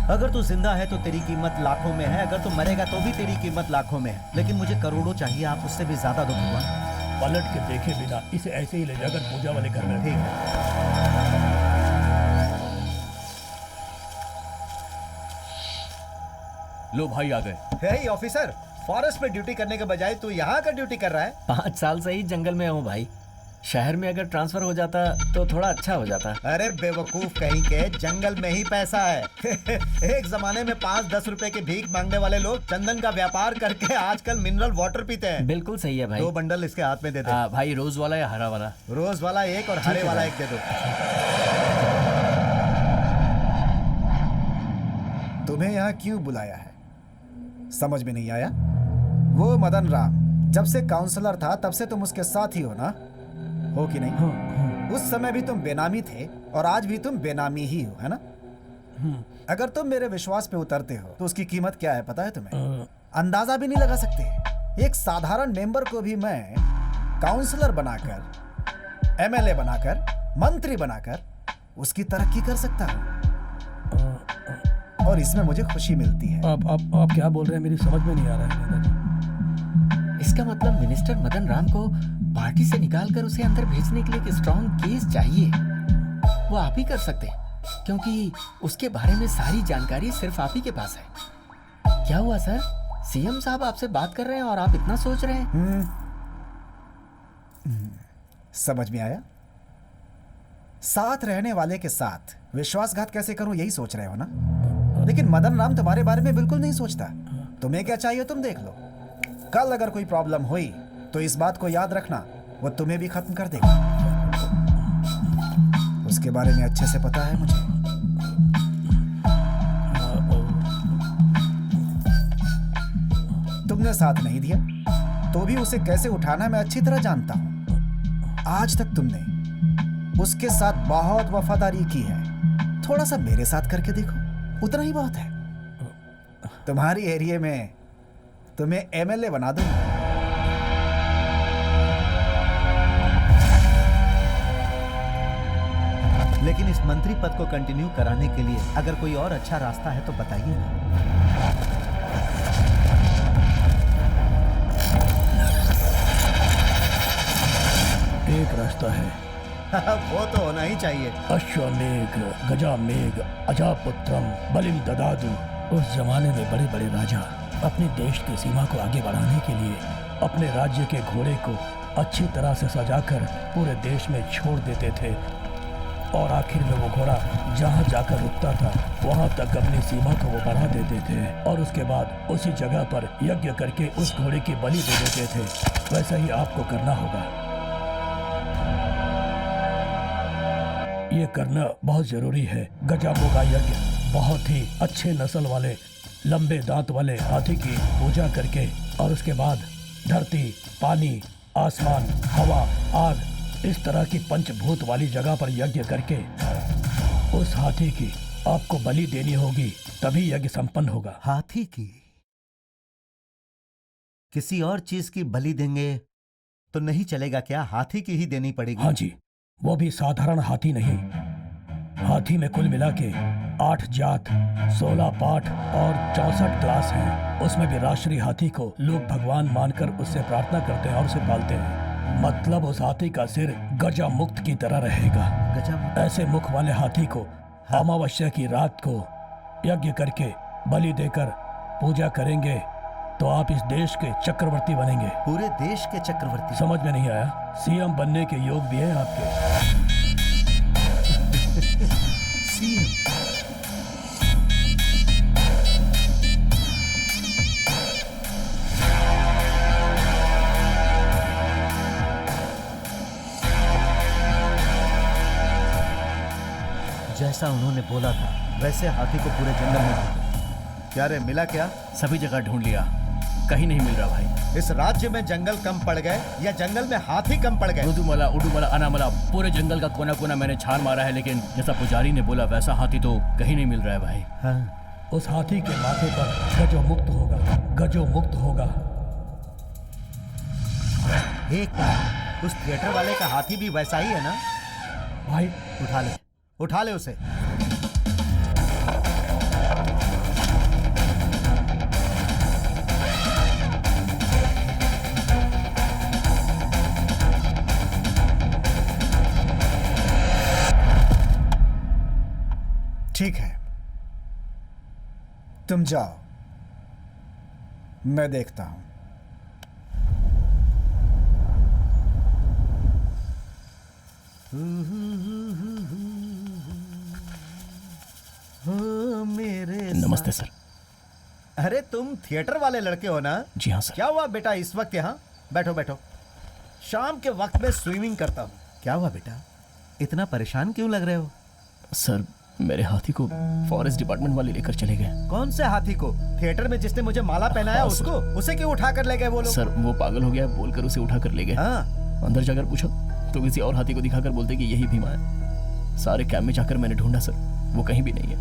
अगर तू जिंदा है तो तेरी कीमत लाखों में है, अगर तू मरेगा तो भी तेरी कीमत लाखों में है, लेकिन मुझे करोड़ों चाहिए। आप उससे भी ज्यादा दो भगवान। पलट के देखे बिना इसे ऐसे ही ले जाकर पूजा वाले घर में। ठीक है। लो भाई आ गए। हे ऑफिसर, फॉरेस्ट में ड्यूटी करने के बजाय तू यहाँ का ड्यूटी कर रहा है? 5 साल से ही जंगल में हूँ भाई। शहर में अगर ट्रांसफर हो जाता तो थोड़ा अच्छा हो जाता। अरे बेवकूफ कहीं के, जंगल में ही पैसा है। एक जमाने में 5-10 रुपए के भीख मांगने वाले लोग चंदन का व्यापार करके आजकल मिनरल वाटर पीते हैं। बिल्कुल सही है भाई। 2 बंडल इसके हाथ में दे दे। भाई रोज वाला या हरा वाला? रोज वाला 1 और हरे वाला 1 दे दो। तुम्हें यहाँ क्यों बुलाया है समझ में नहीं आया? वो मदन राम जब से काउंसलर था तब से तुम उसके साथ ही हो ना, हो कि नहीं? उस समय भी तुम बेनामी थे और आज भी तुम बेनामी ही हो, है ना? अगर तुम मेरे विश्वास पे उतरते हो तो उसकी कीमत क्या है पता है तुम्हें? अंदाजा भी नहीं लगा सकते। एक साधारण मेंबर को भी मैं काउंसलर बनाकर, एमएलए बनाकर, मंत्री बनाकर उसकी तरक्की कर सकता हूँ और इसमें मुझे खुशी मिलती है। आप क्या बोल रहे हैं? मेरी समझ में नहीं आ रहा है। इसका मतलब मिनिस्टर मदन राम को पार्टी से निकालकर उसे अंदर भेजने के लिए एक स्ट्रॉन्ग केस चाहिए। वो आप ही कर सकते हैं, क्योंकि उसके बारे में सारी जानकारी सिर्फ आप ही के पास है। क्या हुआ सर? सीएम साहब आपसे बात कर रहे हैं और आप इतना सोच रहे हैं? समझ में आया? साथ रहने वाले के साथ विश्वासघात कैसे करूं यही सोच रहे हो ना? लेकिन मदन राम तुम्हारे बारे में बिल्कुल नहीं सोचता। तुम्हें क्या चाहिए तुम देख लो। कल अगर कोई प्रॉब्लम हुई तो इस बात को याद रखना, वो तुम्हें भी खत्म कर देगा। उसके बारे में अच्छे से पता है मुझे। तुमने साथ नहीं दिया तो भी उसे कैसे उठाना मैं अच्छी तरह जानता हूं। आज तक तुमने उसके साथ बहुत वफादारी की है। थोड़ा सा मेरे साथ करके देखो, उतना ही बहुत है। तुम्हारी एरिया में तुम्हें एमएलए बना दूंगा। लेकिन इस मंत्री पद को कंटिन्यू कराने के लिए अगर कोई और अच्छा रास्ता है तो बताइए ना। एक रास्ता है। वो तो होना ही चाहिए। अश्वमेघ गजामेघ अजापुत्रम बलिम ददादु। उस जमाने में बड़े बड़े राजा अपने देश की सीमा को आगे बढ़ाने के लिए अपने राज्य के घोड़े को अच्छी तरह से सजाकर पूरे देश में छोड़ देते थे और आखिर में वो घोड़ा जहाँ जाकर रुकता था वहाँ तक अपनी सीमा को वो बढ़ा देते थे और उसके बाद उसी जगह पर यज्ञ करके उस घोड़े की बलि दे देते थे। वैसा ही आपको करना होगा। ये करना बहुत जरूरी है। गजामोगा यज्ञ बहुत ही अच्छे नस्ल वाले लंबे दांत वाले हाथी की पूजा करके और उसके बाद धरती, पानी, आसमान, हवा, आग, इस तरह की पंचभूत वाली जगह पर यज्ञ करके उस हाथी की आपको बलि देनी होगी, तभी यज्ञ संपन्न होगा। हाथी की? किसी और चीज की बलि देंगे तो नहीं चलेगा क्या? हाथी की ही देनी पड़ेगी? हाँ जी, वो भी साधारण हाथी नहीं। हाथी में कुल मिला के 8 जात, 16 पाठ और 64 क्लास हैं। उसमें भी राष्ट्रीय हाथी को लोग भगवान मानकर उससे प्रार्थना करते हैं और उसे पालते हैं। मतलब उस हाथी का सिर गजा मुक्त की तरह रहेगा। गजा? ऐसे मुख वाले हाथी को अमावस्या की रात को यज्ञ करके बलि देकर पूजा करेंगे तो आप इस देश के चक्रवर्ती बनेंगे। पूरे देश के चक्रवर्ती? समझ में नहीं आया? सीएम बनने के योग भी है आपके। सीएम? जैसा उन्होंने बोला था वैसे हाथी को पूरे जंगल में ढूंढो। क्या रे, मिला क्या? सभी जगह ढूंढ लिया, कहीं नहीं मिल रहा भाई। इस राज्य में जंगल कम पड़ गए या जंगल में हाथी कम पड़ गए? उडुमला उडुमला अनामला पूरे जंगल का कोना कोना मैंने छान मारा है, लेकिन जैसा पुजारी ने बोला वैसा हाथी तो कहीं नहीं मिल रहा है भाई। हाँ। उस हाथी के माथे पर गजो मुक्त होगा, गजो मुक्त होगा। एक मिनट, उस थिएटर वाले का हाथी भी वैसा ही है ना? भाई उठा ले उसे। ठीक है, तुम जाओ, मैं देखता हूं। मेरे नमस्ते सर। अरे तुम थिएटर वाले लड़के हो ना? जी हाँ सर। क्या हुआ बेटा इस वक्त यहाँ? बैठो बैठो। शाम के वक्त में स्विमिंग करता हूँ। क्या हुआ बेटा, इतना परेशान क्यों लग रहे हो? सर मेरे हाथी को फॉरेस्ट डिपार्टमेंट वाले लेकर चले गए। कौन से हाथी को? थिएटर में जिसने मुझे माला पहनाया हाँ, उसको? उसे क्यों उठा कर ले गए वो लोग? सर वो पागल हो गया बोलकर उसे उठा कर ले गए। हाँ। अंदर जाकर पूछा तो किसी और हाथी को दिखाकर बोलते कि यही भीमा है। सारे कैंप में जाकर मैंने ढूंढा सर, वो कहीं भी नहीं है,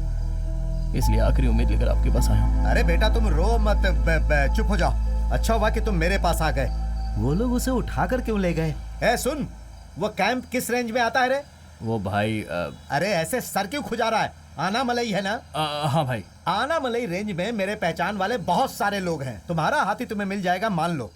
इसलिए आखिरी उम्मीद लेकर आपके पास आया हूँ। अरे बेटा तुम रो मत, चुप हो जाओ। अच्छा हुआ कि तुम मेरे पास आ गए। वो लोग उसे उठाकर क्यों ले गए? ए सुन, वो कैंप किस रेंज में आता है रे? वो भाई अरे ऐसे सर क्यों खुजा रहा है? आना मलई है ना? हाँ भाई। आना मलई रेंज में मेरे पहचान वाले बहुत सारे लोग हैं। तुम्हारा हाथी तुम्हें मिल जाएगा, मान लो।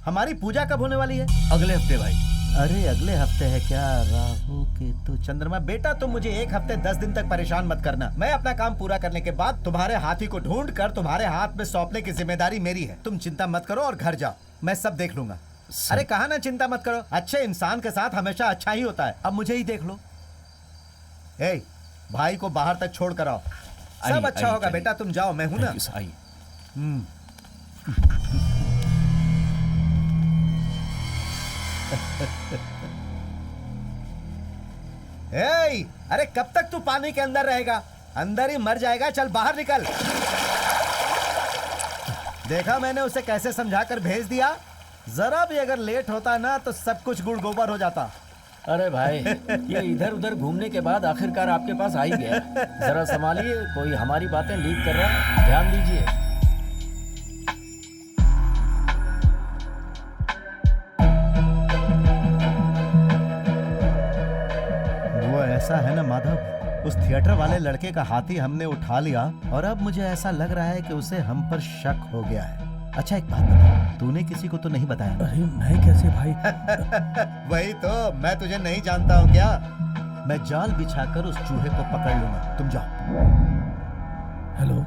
हमारी पूजा कब होने वाली है? अगले हफ्ते भाई। अरे अगले हफ्ते है क्या? राहु केतु चंद्रमा। बेटा तुम मुझे 1 हफ्ते 10 दिन तक परेशान मत करना। मैं अपना काम पूरा करने के बाद तुम्हारे हाथी को ढूंढ कर तुम्हारे हाथ में सौंपने की जिम्मेदारी मेरी है। तुम चिंता मत करो और घर जाओ, मैं सब देख लूंगा। अरे कहा ना चिंता मत करो, अच्छे इंसान के साथ हमेशा अच्छा ही होता है। अब मुझे ही देख लो। ए, भाई को बाहर तक छोड़ कर आओ, सब अच्छा होगा। बेटा तुम जाओ, मैं हूं ना। ए, अरे कब तक तू पानी के अंदर रहेगा? अंदर ही मर जाएगा। चल बाहर निकल। देखा मैंने उसे कैसे समझाकर भेज दिया। जरा भी अगर लेट होता ना तो सब कुछ गुड़ गोबर हो जाता। अरे भाई ये इधर उधर घूमने के बाद आखिरकार आपके पास आ ही गया। जरा संभालिए, कोई हमारी बातें लीक कर रहा है, ध्यान दीजिए। वो ऐसा है ना माधव, उस थिएटर वाले लड़के का हाथी हमने उठा लिया और अब मुझे ऐसा लग रहा है कि उसे हम पर शक हो गया है। अच्छा एक बात बता, तूने किसी को तो नहीं बताया? अरे मैं कैसे भाई? वही तो, मैं तुझे नहीं जानता हूँ क्या? मैं जाल बिछाकर उस चूहे को पकड़ लूंगा, तुम जाओ। हेलो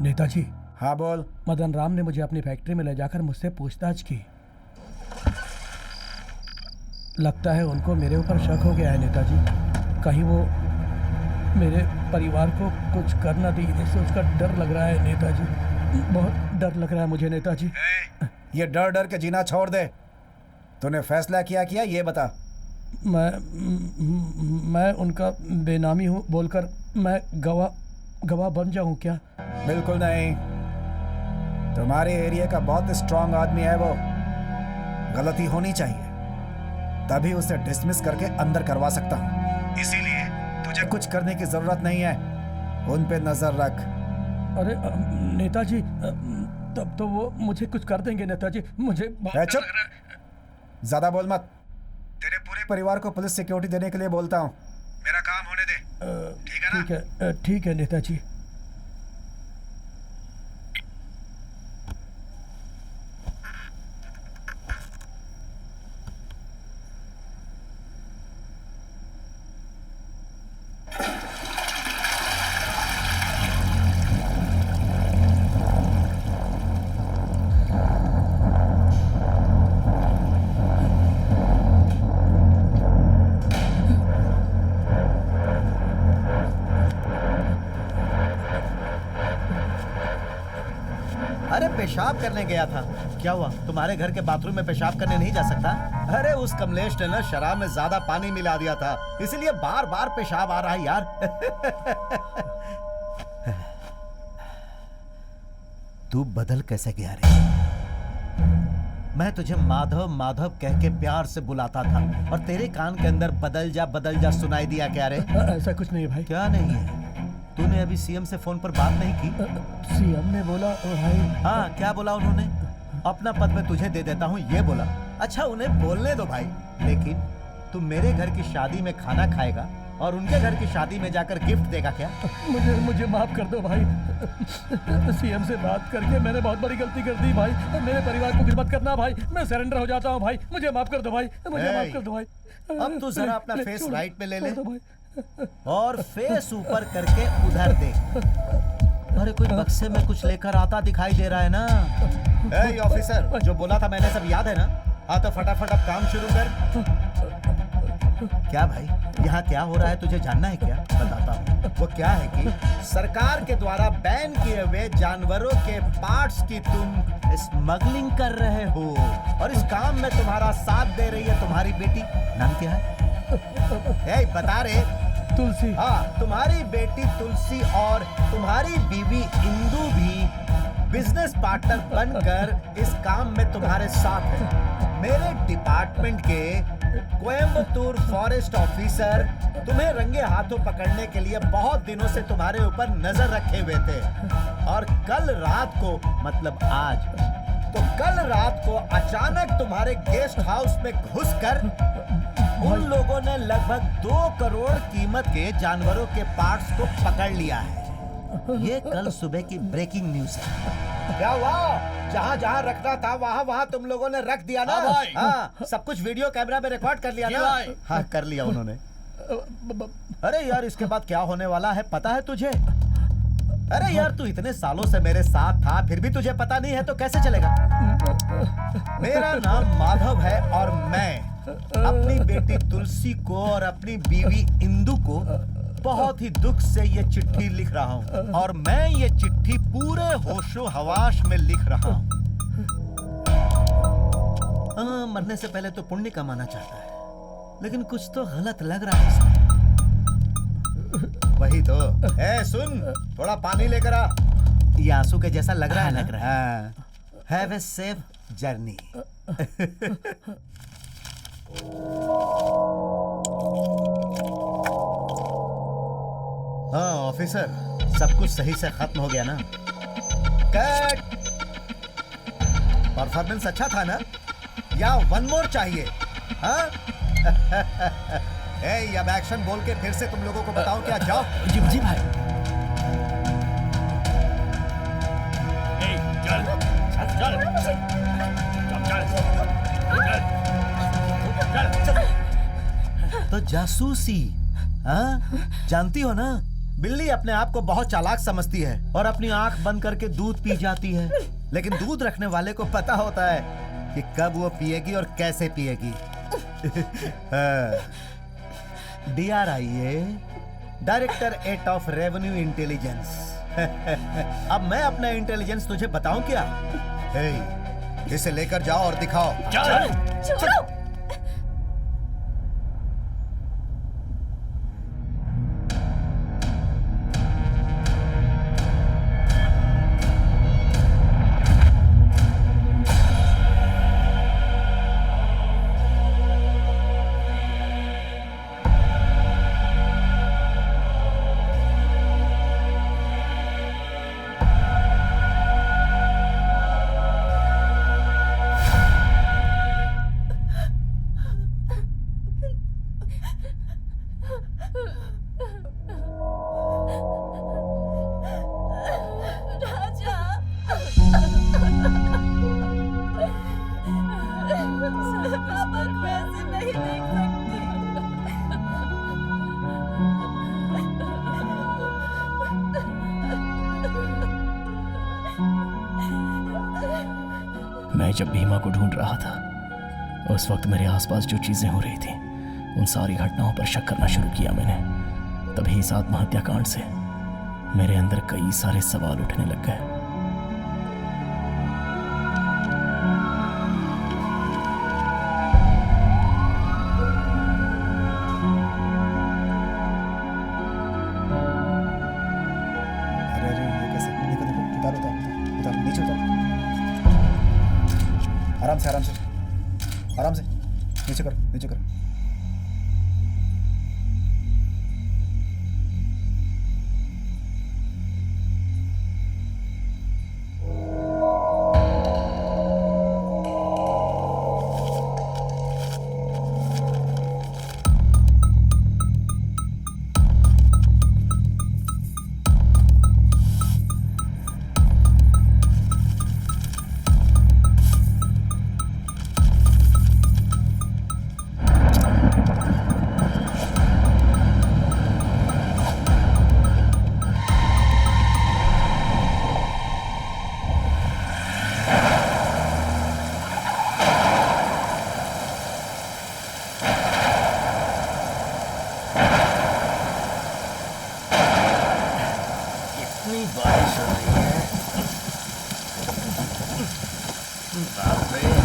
नेताजी। हाँ बोल। मदन राम ने मुझे अपनी फैक्ट्री में ले जाकर मुझसे पूछताछ की। लगता है उनको मेरे ऊपर शक हो गया है नेताजी। कहीं वो मेरे परिवार को कुछ कर न दी, इससे उसका डर लग रहा है नेताजी। बहुत डर लग रहा है मुझे नेताजी। ये डर डर के जीना छोड़ दे। तूने फैसला किया ये बता। मैं उनका बेनामी हूँ बोलकर मैं गवाह बन जाऊँ क्या? बिल्कुल नहीं। तुम्हारे एरिया का बहुत स्ट्रांग आदमी है वो। गलती होनी चाहिए, तभी उसे डिसमिस करके अंदर करवा सकता हूँ। इसीलिए तुझे कुछ करने की जरूरत नहीं है। उन पे नजर रख। अरे नेताजी, तब तो वो मुझे कुछ कर देंगे नेताजी। मुझे चुप, ज्यादा बोल मत। तेरे पूरे परिवार को पुलिस सिक्योरिटी देने के लिए बोलता हूँ। मेरा काम होने दे, ठीक है ना? ठीक है नेताजी। पेशाब करने गया था। क्या हुआ? तुम्हारे घर के बाथरूम में पेशाब करने नहीं जा सकता? अरे उस कमलेश ने ना शराब में ज्यादा पानी मिला दिया था, इसलिए बार बार पेशाब आ रहा है यार। तू बदल कैसे गया रे? मैं तुझे माधव माधव कह के प्यार से बुलाता था और तेरे कान के अंदर बदल जा सुनाई दिया क्या रे? ऐसा कुछ नहीं भाई। क्या नहीं है? तूने अभी सीएम से फोन पर बात नहीं की? सीएम ने बोला ओ भाई। हाँ, क्या बोला उन्होंने? अपना पद मैं तुझे दे देता हूँ, ये बोला। अच्छा, उन्हें बोलने दो भाई, लेकिन तू मेरे घर की शादी में खाना खाएगा और उनके घर की शादी में जाकर गिफ्ट देगा क्या? मुझे माफ कर दो भाई। सीएम से बात करके मैंने बहुत बड़ी गलती कर दी भाई। मेरे परिवार को खिदमत करना भाई, मैं सरेंडर हो जाता हूँ भाई। मुझे माफ कर दो भाई, मुझे माफ कर दो भाई। अब तू जरा अपना फेस राइट पे ले ले और फेस ऊपर करके उधर देख। अरे कोई बक्से में कुछ लेकर आता दिखाई दे रहा है ना? ए ऑफिसर, जो बोला था मैंने सब याद है ना? हाँ तो फटाफट अब काम शुरू कर। क्या भाई, यहाँ क्या हो रहा है तुझे जानना है क्या? बताता हूँ। वो क्या है कि सरकार के द्वारा बैन किए हुए जानवरों के पार्ट्स की तुम स्मगलिंग कर रहे हो और इस काम में तुम्हारा साथ दे रही है तुम्हारी बेटी। नाम क्या है? ए, बता रे। तुलसी। हाँ, तुम्हारी बेटी तुलसी और तुम्हारी बीवी इंदु भी बिजनेस पार्टनर बनकर इस काम में तुम्हारे साथ है। मेरे डिपार्टमेंट के कोयम्बतूर फॉरेस्ट ऑफिसर तुम्हें रंगे हाथों पकड़ने के लिए बहुत दिनों से तुम्हारे ऊपर नजर रखे हुए थे और कल रात को, मतलब आज, तो कल रात को अचानक तुम्हारे गेस्ट हाउस में घुसकर उन लोगों ने लगभग 2 करोड़ कीमत के जानवरों के पार्ट्स को पकड़ लिया है। ये कल सुबह की ब्रेकिंग न्यूज है। क्या हुआ? जहाँ जहाँ रखना था वहाँ वहाँ तुम लोगों ने रख दिया ना? हाँ, सब कुछ वीडियो कैमरा में रिकॉर्ड कर लिया ना? हाँ, कर लिया उन्होंने। अरे यार, इसके बाद क्या होने वाला है पता है तुझे? अरे यार, तू इतने सालों से मेरे साथ था, फिर भी तुझे पता नहीं है तो कैसे चलेगा? मेरा नाम माधव है और मैं अपनी बेटी तुलसी को और अपनी बीवी इंदु को बहुत ही दुख से ये चिट्ठी लिख रहा हूँ और मैं ये चिट्ठी पूरे होशो हवास में लिख रहा हूँ। मरने से पहले तो पुण्य कमाना चाहता है, लेकिन कुछ तो गलत लग रहा है इसमें। वही तो। ए सुन, थोड़ा पानी लेकर आ। ये आंसू के जैसा लग रहा है, लग रहा है। Have a safe journey. हाँ ऑफिसर, सब कुछ सही से खत्म हो गया ना? कट। परफॉर्मेंस अच्छा था ना? या 1 मोर चाहिए? हाँ? ए, अब एक्शन बोल के फिर से तुम लोगों को बताऊं क्या? जाओ। जी भाई। चल चल चल चल। तो जासूसी, हाँ? जानती हो ना, बिल्ली अपने आप को बहुत चालाक समझती है और अपनी आंख बंद करके दूध पी जाती है, लेकिन दूध रखने वाले को पता होता है कि कब वो पिएगी और कैसे पिएगी। DRIA, director 8 of revenue intelligence. अब मैं अपना इंटेलिजेंस तुझे बताऊं क्या? इसे लेकर जाओ और दिखाओ। चल। छोड़ो। मैं जब भीमा को ढूंढ रहा था, उस वक्त मेरे आसपास जो चीजें हो रही थी, उन सारी घटनाओं पर शक करना शुरू किया मैंने। तभी इस आत्महत्या कांड से मेरे अंदर कई सारे सवाल उठने लग गए। नीचे करो। इतनी बारिश हो रही है, बाप रे।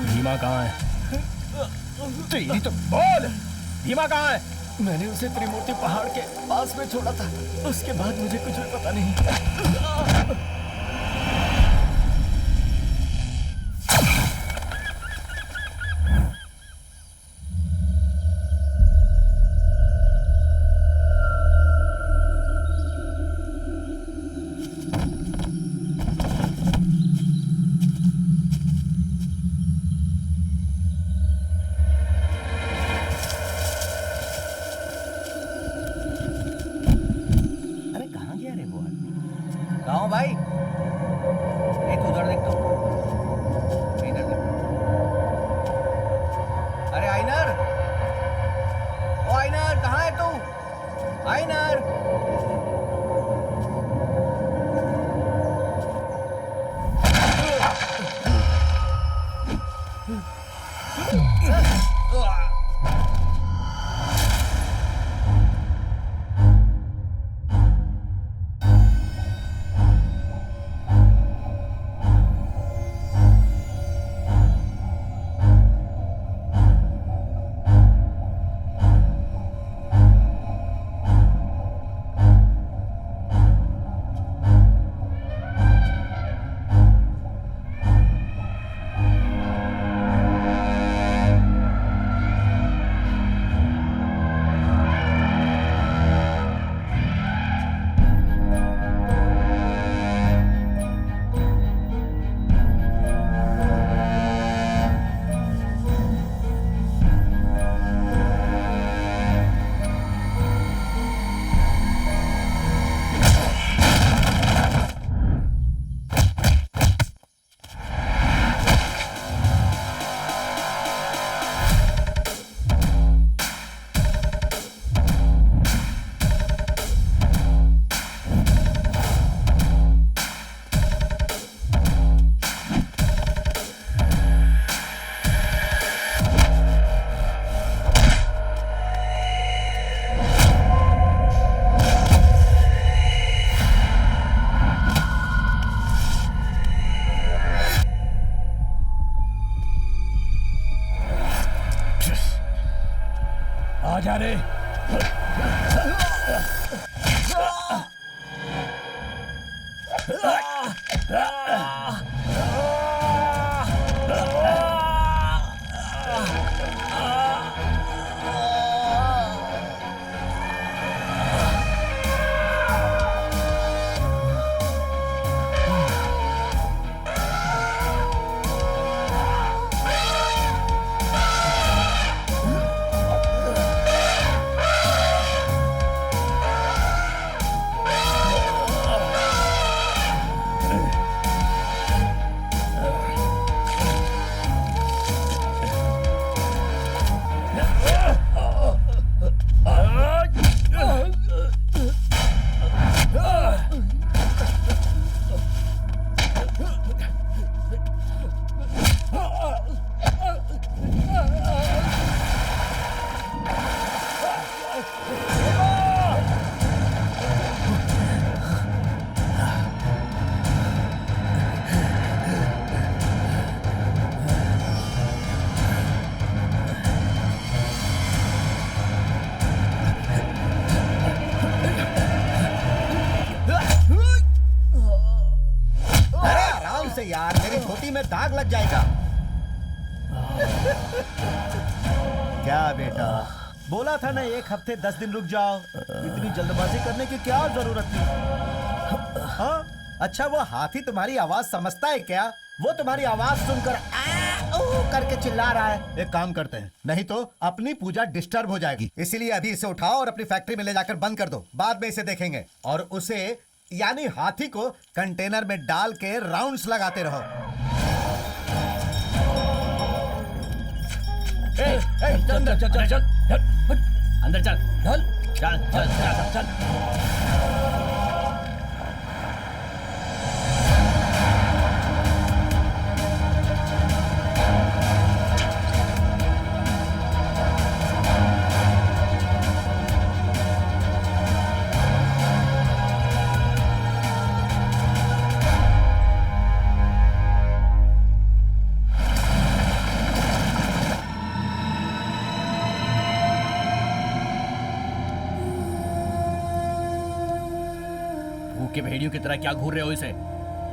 भीमा कहाँ है? तेरी तो बोल, भीमा कहाँ है? मैंने उसे त्रिमूर्ति पहाड़ के पास में छोड़ा था, उसके बाद मुझे कुछ भी पता नहीं। गाँव भाई, एक उधर देख तो, इधर देख। अरे आइनर, ओ आइनर कहाँ है तू? आइनर। यार, मेरी धोती में दाग लग जाएगा। क्या बेटा, बोला था ना 1 हफ्ते 10 दिन रुक जाओ। इतनी जल्दबाजी करने की क्या जरूरत थी? हाँ? अच्छा, वो हाथी तुम्हारी आवाज समझता है क्या? वो तुम्हारी आवाज सुनकर करके चिल्ला रहा है। एक काम करते हैं, नहीं तो अपनी पूजा डिस्टर्ब हो जाएगी। इसीलिए अभी इसे उठाओ और अपनी फैक्ट्री में ले जाकर बंद कर दो। बाद में इसे देखेंगे। और उसे यानी हाथी को कंटेनर में डाल के राउंड्स लगाते रहो। चल चल चल चल चल अंदर चल चल चल चल चल चल। के भेड़ियों की तरह क्या घूर रहे हो इसे?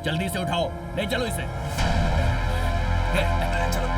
जल्दी से उठाओ, ले चलो इसे। चलो।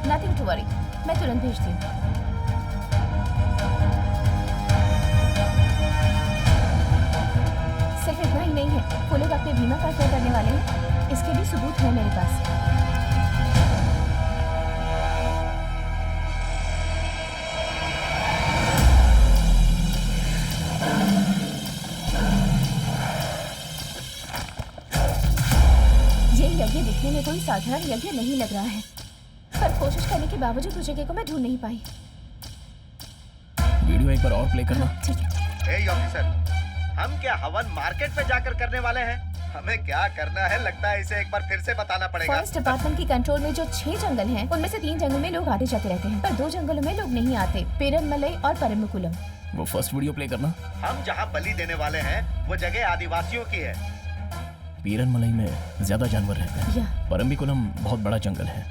नथिंग टू वरी, मैं तुरंत भेजती हूँ। सिर्फ इतना ही नहीं है, वो लोग अपने बीमा का क्या करने वाले हैं, इसके भी सबूत है मेरे पास। ये यज्ञ दिखने में कोई साधारण यज्ञ नहीं लग रहा है, पर कोशिश करने के बावजूद उस जगह को मैं ढूंढ नहीं पाई। वीडियो एक बार और प्ले करना। ठीक है। हे ऑफिसर, हम क्या हवन मार्केट में जाकर करने वाले हैं? हमें क्या करना है लगता है इसे एक बार फिर से बताना पड़ेगा। फॉरेस्ट डिपार्टमेंट की कंट्रोल में जो 6 जंगल हैं, उनमें से 3 जंगल में लोग आते जाते रहते हैं, पर 2 जंगलों में लोग नहीं आते, पेरनमलई और परम्बिकुलम। वो फर्स्ट वीडियो प्ले करना। हम जहाँ बलि देने वाले हैं वो जगह आदिवासियों की है। पेरनमलई में ज्यादा जानवर रहते हैं। परम्बिकुलम बहुत बड़ा जंगल है,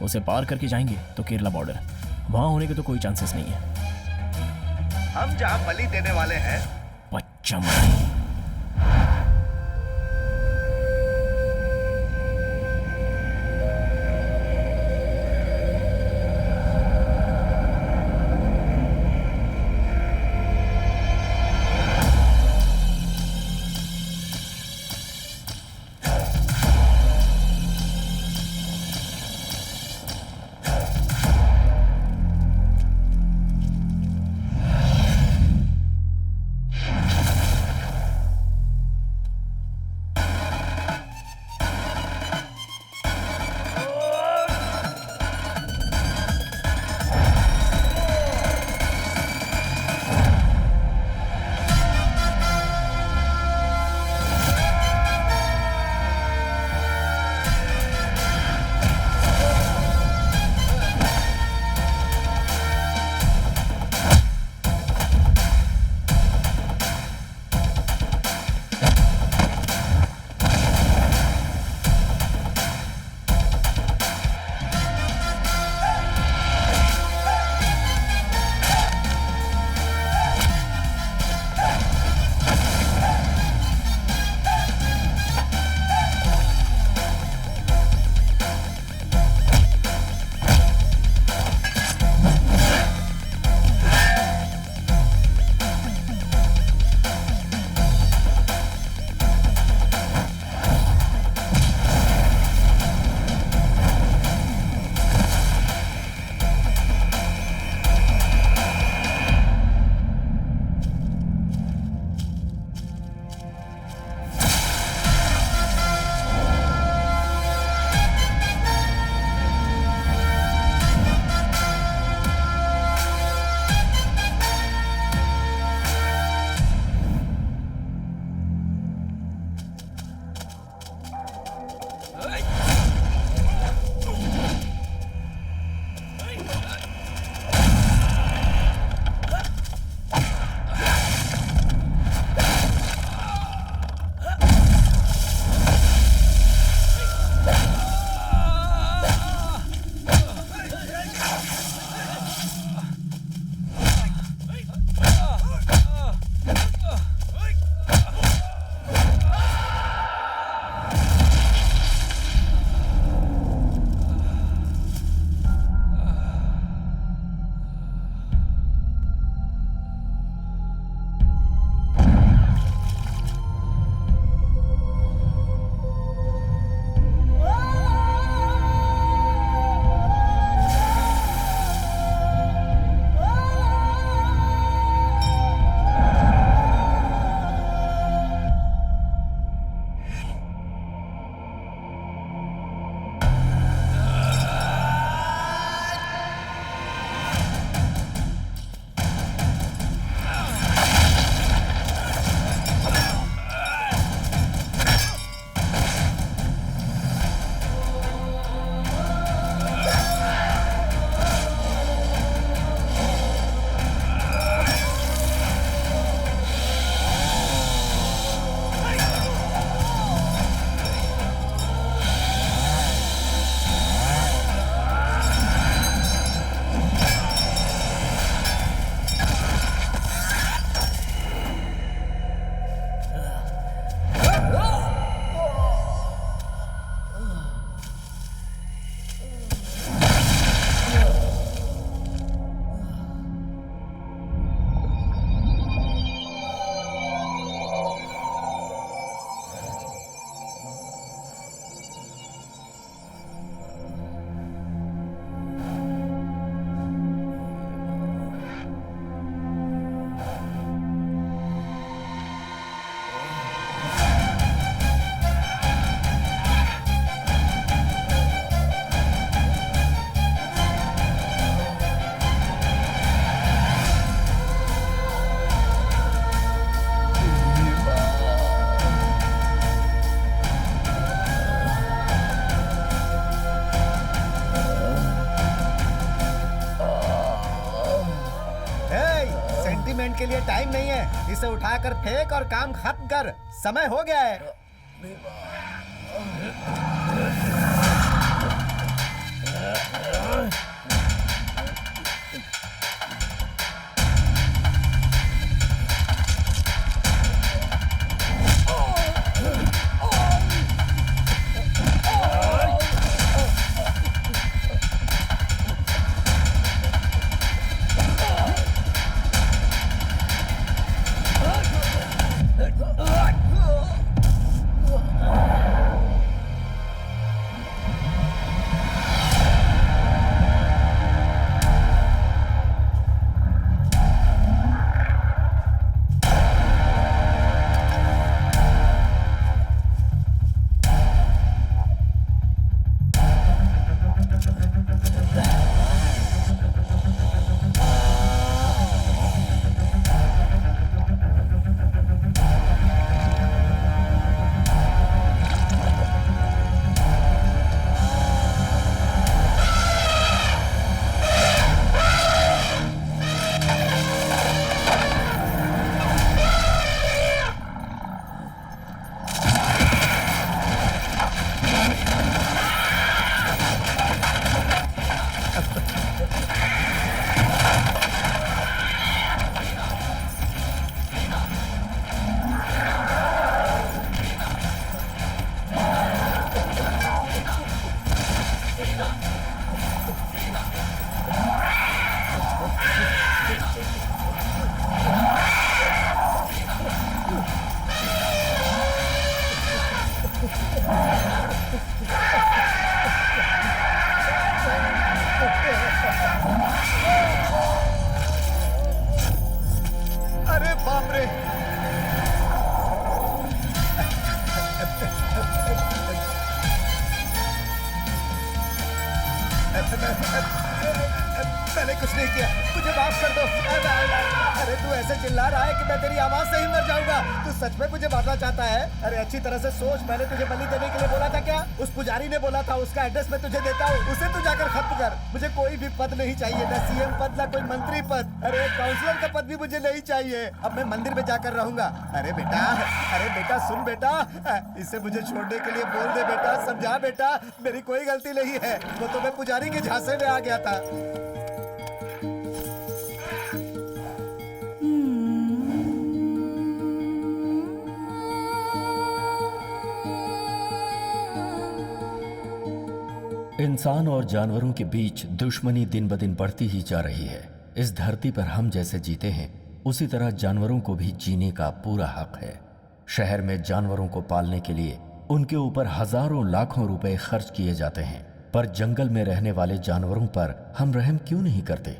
उसे पार करके जाएंगे तो केरला बॉर्डर, वहाँ होने के तो कोई चांसेस नहीं है। हम जहाँ बलि देने वाले हैं पच्चमढ़ी। के लिए टाइम नहीं है। इसे उठाकर फेंक और काम खत्म कर, समय हो गया है। अरे बाप रे! मैंने कुछ नहीं किया, मुझे माफ कर दो। अरे तू ऐसे चिल्ला रहा है कि मैं तेरी आवाज से ही मर जाऊंगा। तू सच में मुझे मारना चाहता है? अरे अच्छी तरह से सोच, मैंने तुझे बलि देने के लिए बोला था क्या? उस पुजारी ने बोला था, उसका एड्रेस मैं तुझे देता हूँ, उसे तू जाकर खत्म कर। मुझे कोई भी पद नहीं चाहिए, ना सीएम पद, ना कोई मंत्री पद। अरे काउंसलर का पद भी मुझे नहीं चाहिए। अब मैं मंदिर में जाकर रहूंगा। अरे बेटा सुन बेटा, इसे मुझे छोड़ने के लिए बोल दे बेटा, समझा बेटा, मेरी कोई गलती नहीं है। वो तो मैं पुजारी के झांसे में आ गया था। इंसान और जानवरों के बीच दुश्मनी दिन ब दिन बढ़ती ही जा रही है। इस धरती पर हम जैसे जीते हैं, उसी तरह जानवरों को भी जीने का पूरा हक है। शहर में जानवरों को पालने के लिए उनके ऊपर हजारों लाखों रुपए खर्च किए जाते हैं, पर जंगल में रहने वाले जानवरों पर हम रहम क्यों नहीं करते?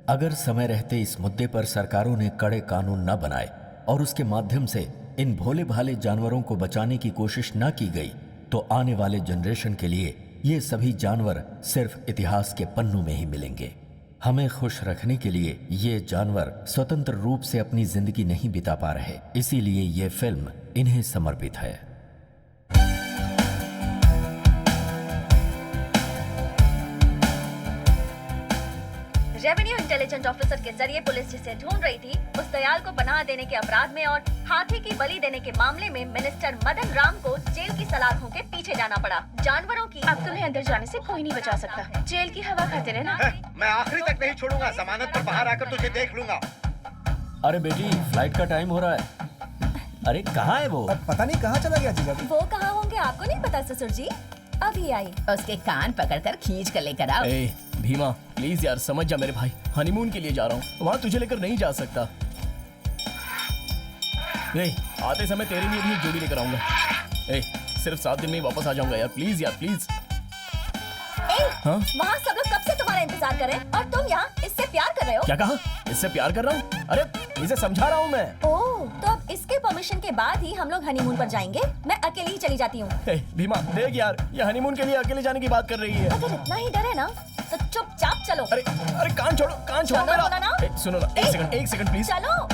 अगर समय रहते इस मुद्दे पर सरकारों ने कड़े कानून न बनाए और उसके माध्यम से इन भोले भाले जानवरों को बचाने की कोशिश न की गई, तो आने वाले जनरेशन के लिए ये सभी जानवर सिर्फ इतिहास के पन्नों में ही मिलेंगे। हमें खुश रखने के लिए ये जानवर स्वतंत्र रूप से अपनी जिंदगी नहीं बिता पा रहे, इसीलिए ये फिल्म इन्हें समर्पित है। रेवेन्यू इंटेलिजेंस ऑफिसर के जरिए पुलिस जिसे ढूंढ रही थी, उस दयाल को पनाह देने के अपराध में और हाथी की बलि देने के मामले में मिनिस्टर मदन राम को जेल की सलाखों के पीछे जाना पड़ा। जानवरों की अब तुम्हें अंदर जाने से कोई नहीं बचा सकता। जेल की हवा खाते रहना। मैं आखिरी तक नहीं छोड़ूंगा, जमानत पर बाहर आकर तुझे देख लूंगा। अरे बेटी, फ्लाइट का टाइम हो रहा है। अरे कहाँ है वो? पता नहीं कहाँ चला गया जीजा जी। वो कहाँ होंगे आपको नहीं पता ससुर जी, अभी आई। उसके कान पकड़कर खींच कर लेकर आओ। ए भीमा प्लीज यार समझ जा मेरे भाई, हनीमून के लिए जा रहा हूँ, वहाँ तुझे लेकर नहीं जा सकता। ए आते समय तेरे लिए भी एक जोड़ी लेकर आऊंगा। ए सिर्फ 7 दिन में ही वापस आ जाऊंगा यार, प्लीज यार प्लीज। हाँ? वहाँ सब लोग कब से तुम्हारा इंतजार कर रहे हैं और तुम यहाँ इससे प्यार कर रहे हो? क्या कहा? इससे प्यार कर रहा हूँ? अरे इसे समझा रहा हूँ मैं। ओह, तो अब इसके परमिशन के बाद ही हम लोग हनीमून पर जाएंगे। मैं अकेली ही चली जाती हूँ। भीमा देख यार, ये हनीमून के लिए अकेले जाने की बात कर रही है। अगर इतना ही डर है ना तो चुपचाप चलो। अरे कान छोड़ो चलो मेरा। बोला ना। सुनो ना, एक सेकंड प्लीज। चलो।